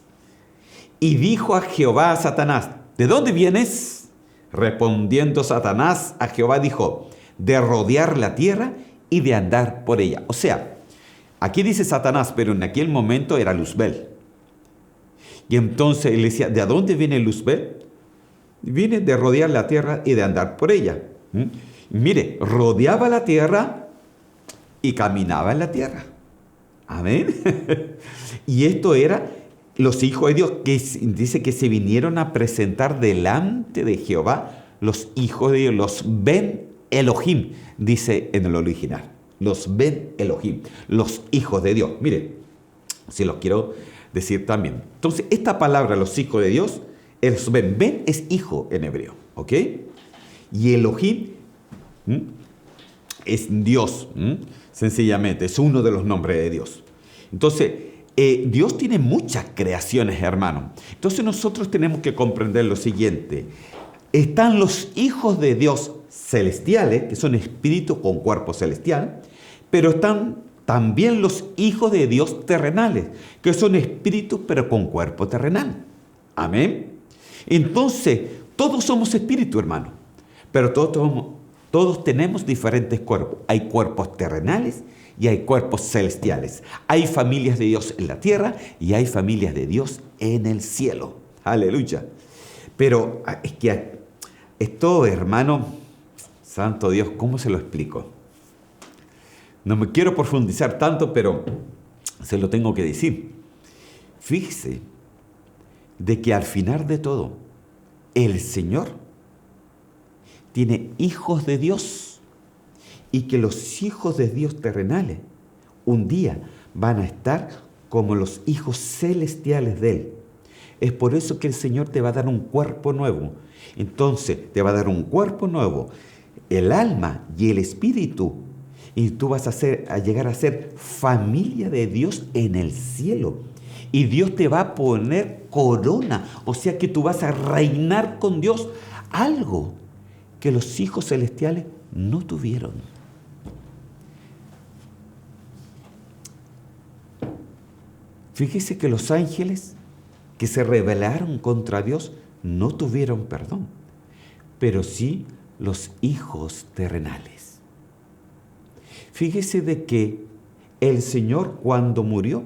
Y dijo a Jehová a Satanás: ¿de dónde vienes? Respondiendo Satanás a Jehová dijo: de rodear la tierra y de andar por ella. O sea, aquí dice Satanás, pero en aquel momento era Luzbel. Y entonces él decía, ¿de dónde viene Luzbel? Viene de rodear la tierra y de andar por ella. Mire, rodeaba la tierra y caminaba en la tierra. Amén. Y esto era los hijos de Dios, que dice que se vinieron a presentar delante de Jehová los hijos de Dios, los Ben Elohim, dice en el original. Los Ben Elohim, los hijos de Dios. Mire, si los quiero decir también. Entonces, esta palabra, los hijos de Dios, Ben es hijo en hebreo, ¿ok? Y Elohim es Dios, sencillamente, es uno de los nombres de Dios. Entonces, Dios tiene muchas creaciones, hermano. Entonces nosotros tenemos que comprender lo siguiente. Están los hijos de Dios celestiales, que son espíritus con cuerpo celestial, pero están también los hijos de Dios terrenales, que son espíritus pero con cuerpo terrenal. Amén. Entonces, todos somos espíritu, hermano, pero todos Todos tenemos diferentes cuerpos. Hay cuerpos terrenales y hay cuerpos celestiales. Hay familias de Dios en la tierra y hay familias de Dios en el cielo. Aleluya. Pero es que esto, hermano, santo Dios, ¿cómo se lo explico? No me quiero profundizar tanto, pero se lo tengo que decir. Fíjese de que al final de todo, el Señor tiene hijos de Dios y que los hijos de Dios terrenales un día van a estar como los hijos celestiales de Él. Es por eso que el Señor te va a dar un cuerpo nuevo. Entonces te va a dar un cuerpo nuevo, el alma y el espíritu, y tú vas a llegar a ser familia de Dios en el cielo. Y Dios te va a poner corona, o sea que tú vas a reinar con Dios, algo que los hijos celestiales no tuvieron. Fíjese que los ángeles que se rebelaron contra Dios no tuvieron perdón, pero sí los hijos terrenales. Fíjese de que el Señor, cuando murió,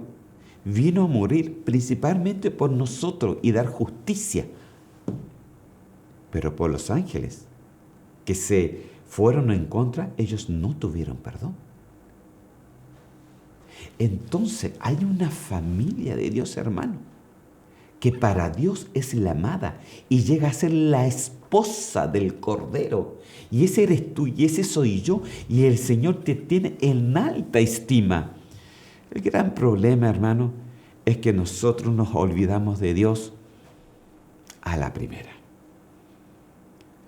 vino a morir principalmente por nosotros y dar justicia, pero por los ángeles que se fueron en contra, ellos no tuvieron perdón. Entonces hay una familia de Dios, hermano, que para Dios es la amada y llega a ser la esposa del Cordero. Y ese eres tú y ese soy yo, y el Señor te tiene en alta estima. El gran problema, hermano, es que nosotros nos olvidamos de Dios a la primera.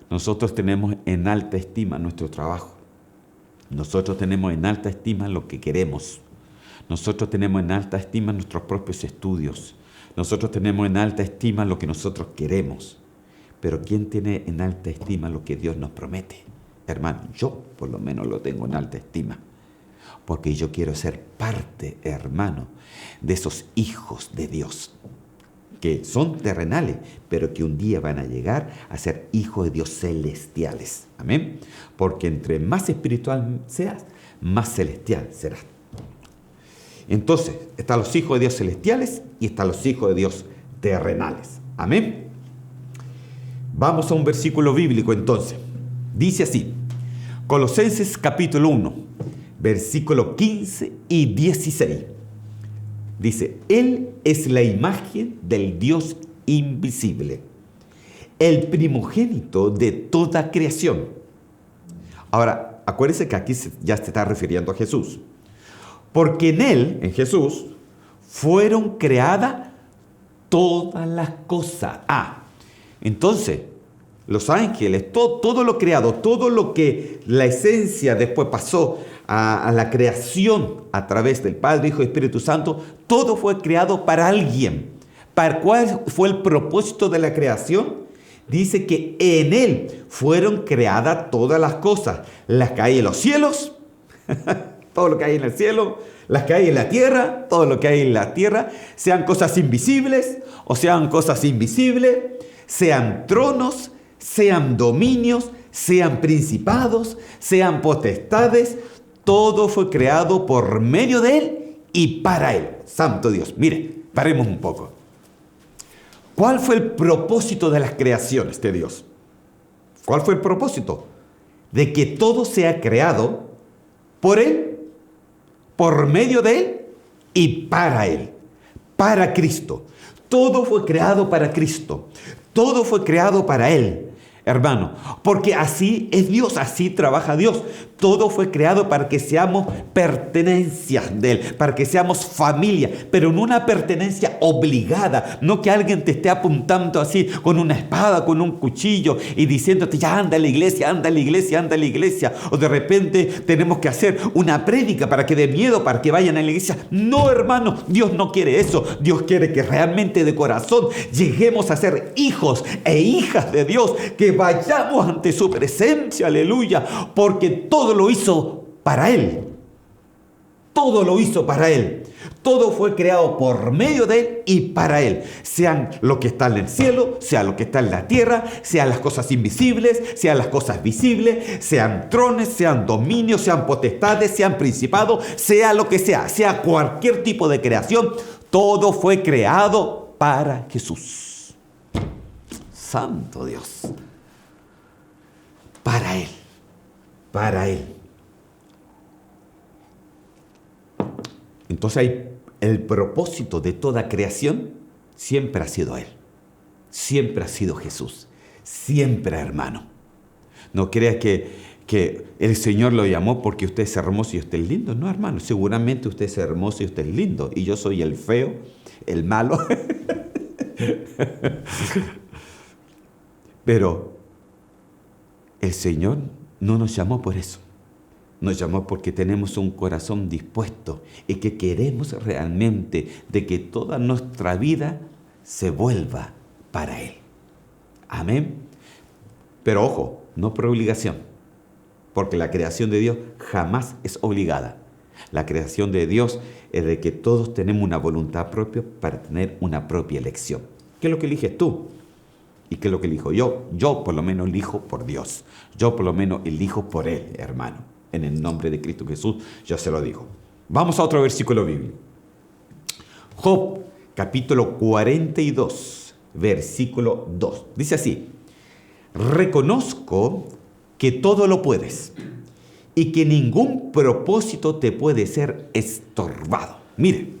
Nosotros tenemos en alta estima nuestro trabajo. Nosotros tenemos en alta estima lo que queremos. Nosotros tenemos en alta estima nuestros propios estudios. Nosotros tenemos en alta estima lo que nosotros queremos. Pero ¿quién tiene en alta estima lo que Dios nos promete? Hermano, yo por lo menos lo tengo en alta estima. Porque yo quiero ser parte, hermano, de esos hijos de Dios, que son terrenales, pero que un día van a llegar a ser hijos de Dios celestiales. Amén. Porque entre más espiritual seas, más celestial serás. Entonces, están los hijos de Dios celestiales y están los hijos de Dios terrenales. Amén. Vamos a un versículo bíblico entonces. Dice así, Colosenses capítulo 1, versículo 15 y 16. Dice, Él es la imagen del Dios invisible, el primogénito de toda creación. Ahora, acuérdense que aquí ya se está refiriendo a Jesús. Porque en Él, en Jesús, fueron creadas todas las cosas. Entonces, los ángeles, todo lo creado, todo lo que la esencia después pasó a la creación a través del Padre, Hijo y Espíritu Santo, todo fue creado para alguien. ¿Para cuál fue el propósito de la creación? Dice que en Él fueron creadas todas las cosas, las que hay en los cielos, todo lo que hay en el cielo, las que hay en la tierra, todo lo que hay en la tierra, sean cosas invisibles o sean cosas invisibles, sean tronos, sean dominios, sean principados, sean potestades, todo fue creado por medio de Él y para Él. Santo Dios. Mire, paremos un poco. ¿Cuál fue el propósito de las creaciones de Dios? ¿Cuál fue el propósito? De que todo sea creado por Él, por medio de Él y para Él, para Cristo. Todo fue creado para Cristo. Todo fue creado para Él, hermano. Porque así es Dios, así trabaja Dios. Todo fue creado para que seamos pertenencias de Él, para que seamos familia, pero no una pertenencia obligada, no que alguien te esté apuntando así con una espada, con un cuchillo y diciéndote, ya anda a la iglesia, anda a la iglesia, anda a la iglesia. O de repente tenemos que hacer una prédica para que dé miedo, para que vayan a la iglesia. No, hermano, Dios no quiere eso. Dios quiere que realmente de corazón lleguemos a ser hijos e hijas de Dios, que vayamos ante su presencia, aleluya, porque todo lo hizo para Él. Todo lo hizo para Él. Todo fue creado por medio de Él y para Él. Sean lo que está en el cielo, sea lo que está en la tierra, sean las cosas invisibles, sean las cosas visibles, sean trones, sean dominios, sean potestades, sean principados, sea lo que sea cualquier tipo de creación. Todo fue creado para Jesús. Santo Dios. Para Él. Para Él. Entonces el propósito de toda creación siempre ha sido Él. Siempre ha sido Jesús. Siempre, hermano. No creas que el Señor lo llamó porque usted es hermoso y usted es lindo. No, hermano. Seguramente usted es hermoso y usted es lindo. Y yo soy el feo, el malo. Pero el Señor no nos llamó por eso. Nos llamó porque tenemos un corazón dispuesto y que queremos realmente de que toda nuestra vida se vuelva para Él. Amén. Pero ojo, no por obligación, porque la creación de Dios jamás es obligada. La creación de Dios es de que todos tenemos una voluntad propia para tener una propia elección. ¿Qué es lo que eliges tú? ¿Y qué es lo que elijo yo? Yo por lo menos elijo por Dios. Yo por lo menos elijo por Él, hermano. En el nombre de Cristo Jesús, yo se lo digo. Vamos a otro versículo bíblico. Job, capítulo 42, versículo 2. Dice así: reconozco que todo lo puedes y que ningún propósito te puede ser estorbado. Mire,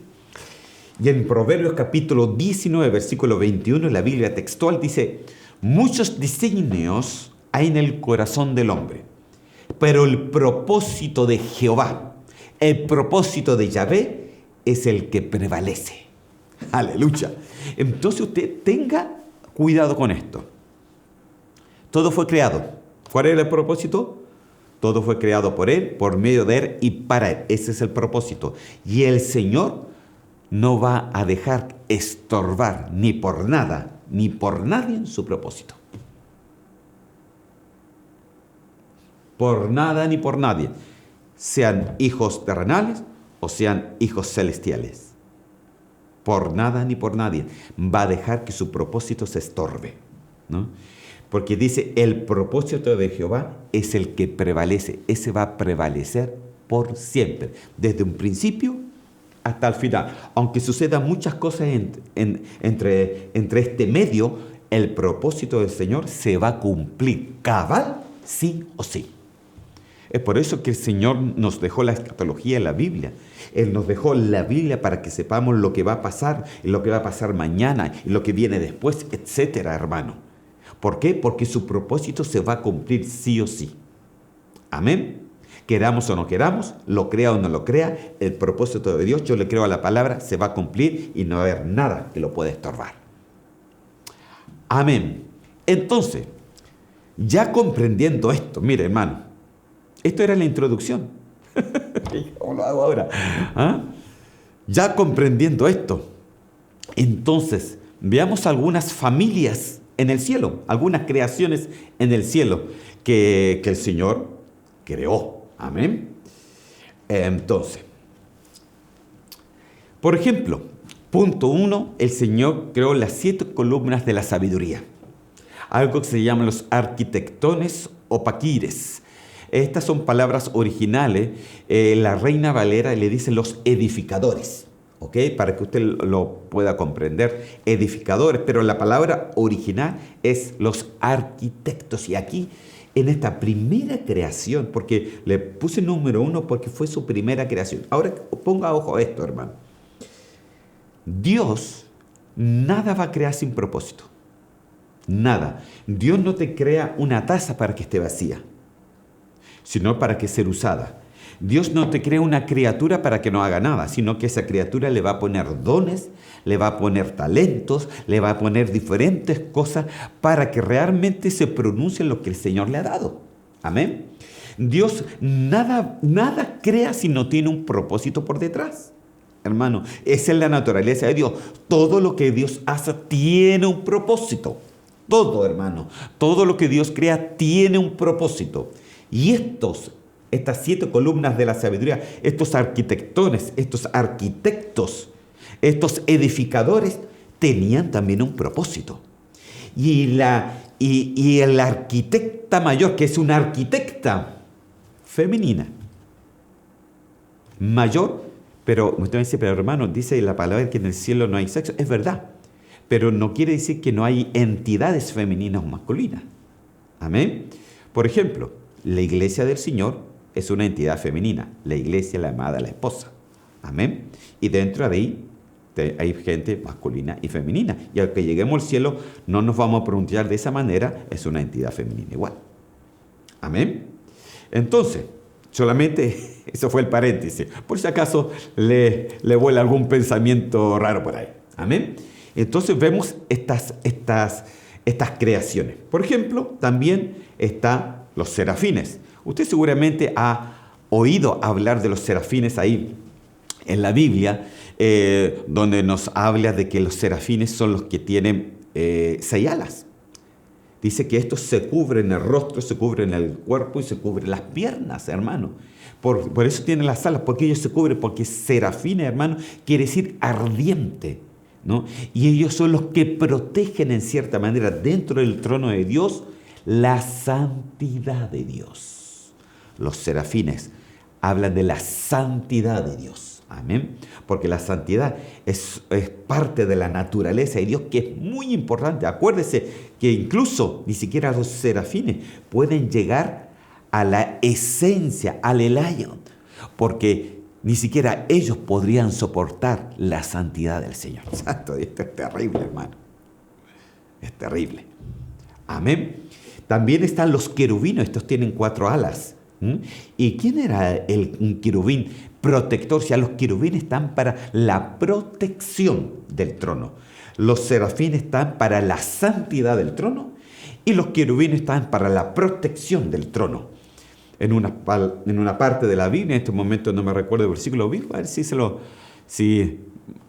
y en Proverbios capítulo 19, versículo 21, la Biblia textual dice: muchos designios hay en el corazón del hombre, pero el propósito de Jehová, el propósito de Yahvé, es el que prevalece. Aleluya. Entonces usted tenga cuidado con esto. Todo fue creado. ¿Cuál era el propósito? Todo fue creado por Él, por medio de Él y para Él. Ese es el propósito. Y el Señor no va a dejar estorbar ni por nada, ni por nadie en su propósito. Por nada ni por nadie, sean hijos terrenales o sean hijos celestiales. Por nada ni por nadie va a dejar que su propósito se estorbe, ¿no? Porque dice, el propósito de Jehová es el que prevalece. Ese va a prevalecer por siempre, desde un principio hasta el final. Aunque sucedan muchas cosas entre este medio, el propósito del Señor se va a cumplir cabal, sí o sí. Es por eso que el Señor nos dejó la escatología en la Biblia. Él nos dejó la Biblia para que sepamos lo que va a pasar, y lo que va a pasar mañana, y lo que viene después, etcétera, hermano. ¿Por qué? Porque su propósito se va a cumplir sí o sí. Amén. Queramos o no queramos, lo crea o no lo crea, el propósito de Dios, yo le creo a la palabra, se va a cumplir y no va a haber nada que lo pueda estorbar. Amén. Entonces, ya comprendiendo esto, mire, hermano, esto era la introducción. ¿Cómo lo hago ahora? ¿Ah? Ya comprendiendo esto, entonces veamos algunas familias en el cielo, algunas creaciones en el cielo que el Señor creó. Amén. Entonces, por ejemplo, punto 1, el Señor creó las 7 columnas de la sabiduría. Algo que se llaman los arquitectones o paquires. Estas son palabras originales. La Reina Valera le dice los edificadores, ¿ok? Para que usted lo pueda comprender. Edificadores, pero la palabra original es los arquitectos. Y aquí, en esta primera creación, porque le puse número 1 porque fue su primera creación. Ahora ponga ojo a esto, hermano. Dios nada va a crear sin propósito. Nada. Dios no te crea una taza para que esté vacía, sino para que sea usada. Dios no te crea una criatura para que no haga nada, sino que esa criatura le va a poner dones, le va a poner talentos, le va a poner diferentes cosas para que realmente se pronuncie lo que el Señor le ha dado. Amén. Dios nada crea si no tiene un propósito por detrás. Hermano, esa es la naturaleza de Dios. Todo lo que Dios hace tiene un propósito. Todo, hermano. Todo lo que Dios crea tiene un propósito. Y estos Estas 7 columnas de la sabiduría, estos arquitectones, estos arquitectos, estos edificadores, tenían también un propósito. Y el arquitecta mayor, que es una arquitecta femenina, mayor, pero usted me dice, pero hermano, dice la palabra que en el cielo no hay sexo. Es verdad, pero no quiere decir que no hay entidades femeninas o masculinas. Amén. Por ejemplo, la iglesia del Señor es una entidad femenina, la iglesia, la amada, la esposa. Amén. Y dentro de ahí hay gente masculina y femenina. Y al que lleguemos al cielo no nos vamos a pronunciar de esa manera, es una entidad femenina igual. Amén. Entonces, solamente eso fue el paréntesis. Por si acaso le vuela algún pensamiento raro por ahí. Amén. Entonces vemos estas creaciones. Por ejemplo, también están los serafines. Usted seguramente ha oído hablar de los serafines ahí en la Biblia, donde nos habla de que los serafines son los que tienen 6 alas. Dice que estos se cubren el rostro, se cubren el cuerpo y se cubren las piernas, hermano. Por eso tienen las alas, porque ellos se cubren, porque serafines, hermano, quiere decir ardiente, ¿no? Y ellos son los que protegen en cierta manera dentro del trono de Dios la santidad de Dios. Los serafines hablan de la santidad de Dios. Amén. Porque la santidad es parte de la naturaleza de Dios, que es muy importante. Acuérdese que incluso ni siquiera los serafines pueden llegar a la esencia, al Elion, porque ni siquiera ellos podrían soportar la santidad del Señor. Santo Dios, esto es terrible, hermano. Es terrible. Amén. También están los querubines, estos tienen 4 alas. ¿Y quién era un querubín protector? O sea, los querubines están para la protección del trono. Los serafines están para la santidad del trono y los querubines están para la protección del trono. En una parte de la Biblia, en este momento no me recuerdo el versículo bíblico, a ver si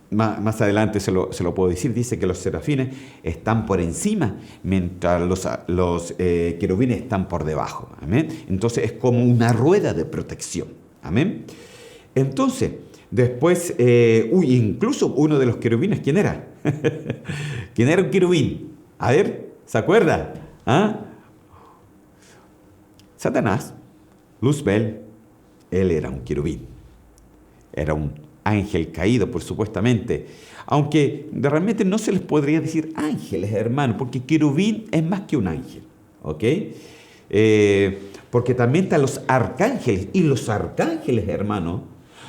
más adelante se lo puedo decir. Dice que los serafines están por encima, mientras los querubines están por debajo. Amén. Entonces es como una rueda de protección. Amén. Entonces, después, incluso uno de los querubines, ¿quién era? ¿Quién era un querubín? A ver, ¿se acuerda? ¿Ah? Satanás, Luzbel, él era un querubín. Era un ángel caído, por supuestamente. Aunque realmente no se les podría decir ángeles, hermano, porque querubín es más que un ángel. ¿Ok? Porque también están los arcángeles. Y los arcángeles, hermano,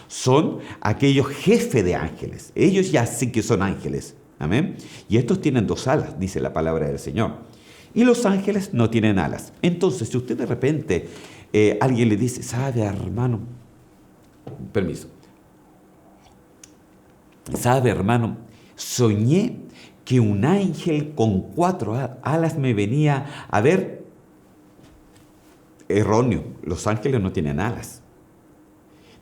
son aquellos jefes de ángeles. Ellos ya sí que son ángeles. Amén. Y estos tienen 2 alas, dice la palabra del Señor. Y los ángeles no tienen alas. Entonces, si usted de repente, alguien le dice, ¿sabe, hermano? Permiso. ¿Sabe, hermano? Soñé que un ángel con 4 alas me venía a ver. Erróneo. Los ángeles no tienen alas.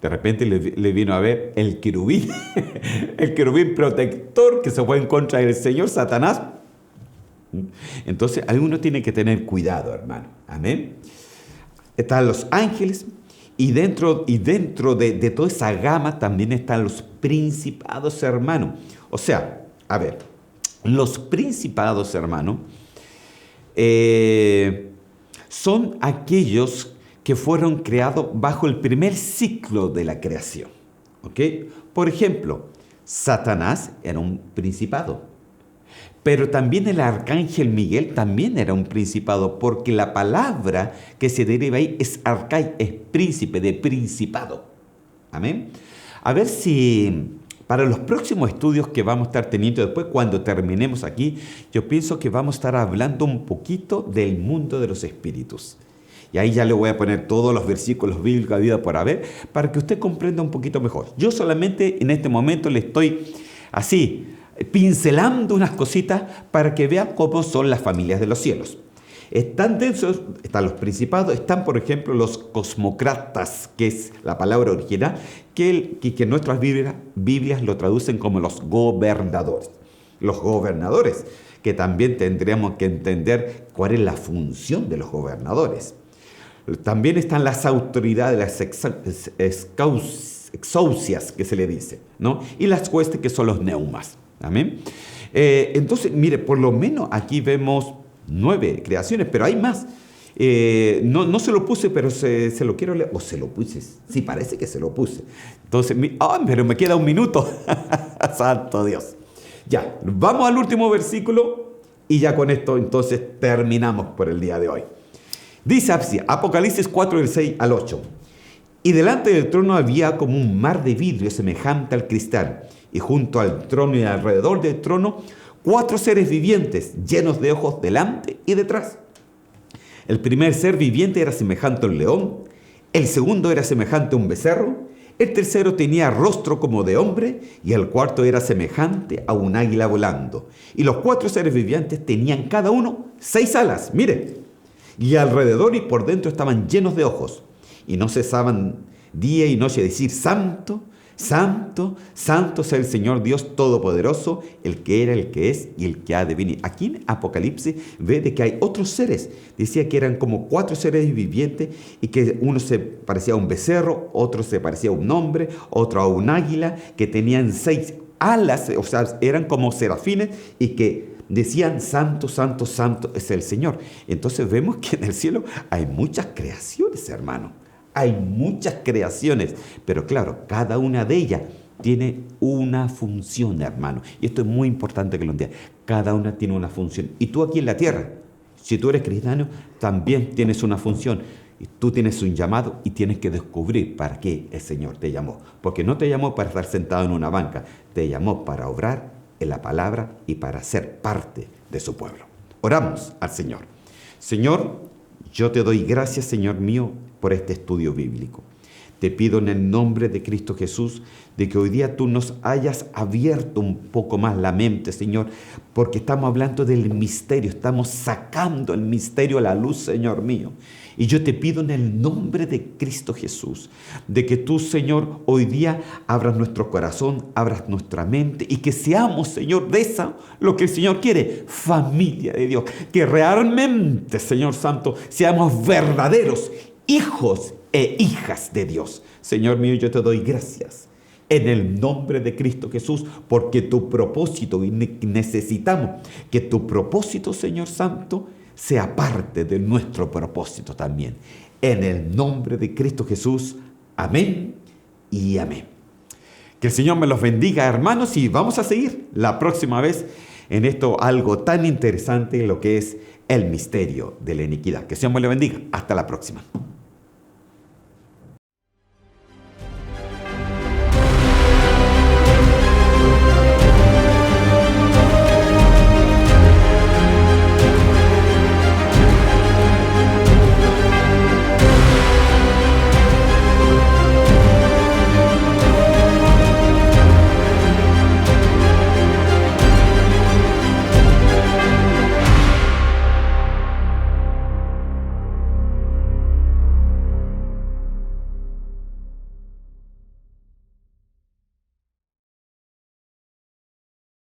De repente le vino a ver el querubín, el querubín protector que se fue en contra del Señor, Satanás. Entonces, uno tiene que tener cuidado, hermano. Amén. Están los ángeles y dentro de toda esa gama también están los principados, hermano. O sea, a ver, los principados, hermano, son aquellos que fueron creados bajo el primer ciclo de la creación. ¿Ok? Por ejemplo, Satanás era un principado. Pero también el arcángel Miguel también era un principado, porque la palabra que se deriva ahí es arcai, es príncipe, de principado. Amén. A ver si para los próximos estudios que vamos a estar teniendo después, cuando terminemos aquí, yo pienso que vamos a estar hablando un poquito del mundo de los espíritus. Y ahí ya le voy a poner todos los versículos bíblicos habidos por haber, para que usted comprenda un poquito mejor. Yo solamente en este momento le estoy así pincelando unas cositas para que vean cómo son las familias de los cielos. Están los principados, están por ejemplo los cosmócratas, que es la palabra original, que nuestras Biblias lo traducen como los gobernadores. Los gobernadores, que también tendríamos que entender cuál es la función de los gobernadores. También están las autoridades, las exousias, que se le dice, ¿no? Y las huestes, que son los neumas. Amén. Entonces, mire, por lo menos aquí vemos 9 creaciones, pero hay más. No se lo puse, pero se lo quiero leer. O se lo puse. Sí, parece que se lo puse. Entonces, pero me queda un minuto. Santo Dios. Ya, vamos al último versículo y ya con esto entonces terminamos por el día de hoy. Dice así, Apocalipsis 4, del 6 al 8. Y delante del trono había como un mar de vidrio semejante al cristal, y junto al trono y alrededor del trono 4 seres vivientes, llenos de ojos delante y detrás. El primer ser viviente era semejante a un león, el segundo era semejante a un becerro, el tercero tenía rostro como de hombre, y el cuarto era semejante a un águila volando. Y los 4 seres vivientes tenían cada uno 6 alas, mire, y alrededor y por dentro estaban llenos de ojos, y no cesaban día y noche de decir: Santo, Santo, Santo sea el Señor Dios Todopoderoso, el que era, el que es y el que ha de venir. Aquí en Apocalipsis ve de que hay otros seres. Decía que eran como 4 seres vivientes, y que uno se parecía a un becerro, otro se parecía a un hombre, otro a un águila, que tenían 6 alas, o sea, eran como serafines, y que decían: Santo, Santo, Santo es el Señor. Entonces vemos que en el cielo hay muchas creaciones, hermano. Hay muchas creaciones, pero claro, cada una de ellas tiene una función, hermano. Y esto es muy importante que lo entiendas. Cada una tiene una función. Y tú aquí en la tierra, si tú eres cristiano, también tienes una función. Y tú tienes un llamado y tienes que descubrir para qué el Señor te llamó. Porque no te llamó para estar sentado en una banca, te llamó para obrar en la palabra y para ser parte de su pueblo. Oramos al Señor. Señor, yo te doy gracias, Señor mío, por este estudio bíblico. Te pido en el nombre de Cristo Jesús de que hoy día tú nos hayas abierto un poco más la mente, Señor, porque estamos hablando del misterio, estamos sacando el misterio a la luz, Señor mío. Y yo te pido en el nombre de Cristo Jesús, de que tú, Señor, hoy día abras nuestro corazón, abras nuestra mente, y que seamos, Señor, de esa, lo que el Señor quiere, familia de Dios. Que realmente, Señor Santo, seamos verdaderos hijos e hijas de Dios. Señor mío, yo te doy gracias en el nombre de Cristo Jesús, porque tu propósito, y necesitamos que tu propósito, Señor Santo, sea parte de nuestro propósito también. En el nombre de Cristo Jesús, amén y amén. Que el Señor me los bendiga, hermanos, y vamos a seguir la próxima vez en esto algo tan interesante, lo que es el misterio de la iniquidad. Que el Señor me lo bendiga. Hasta la próxima.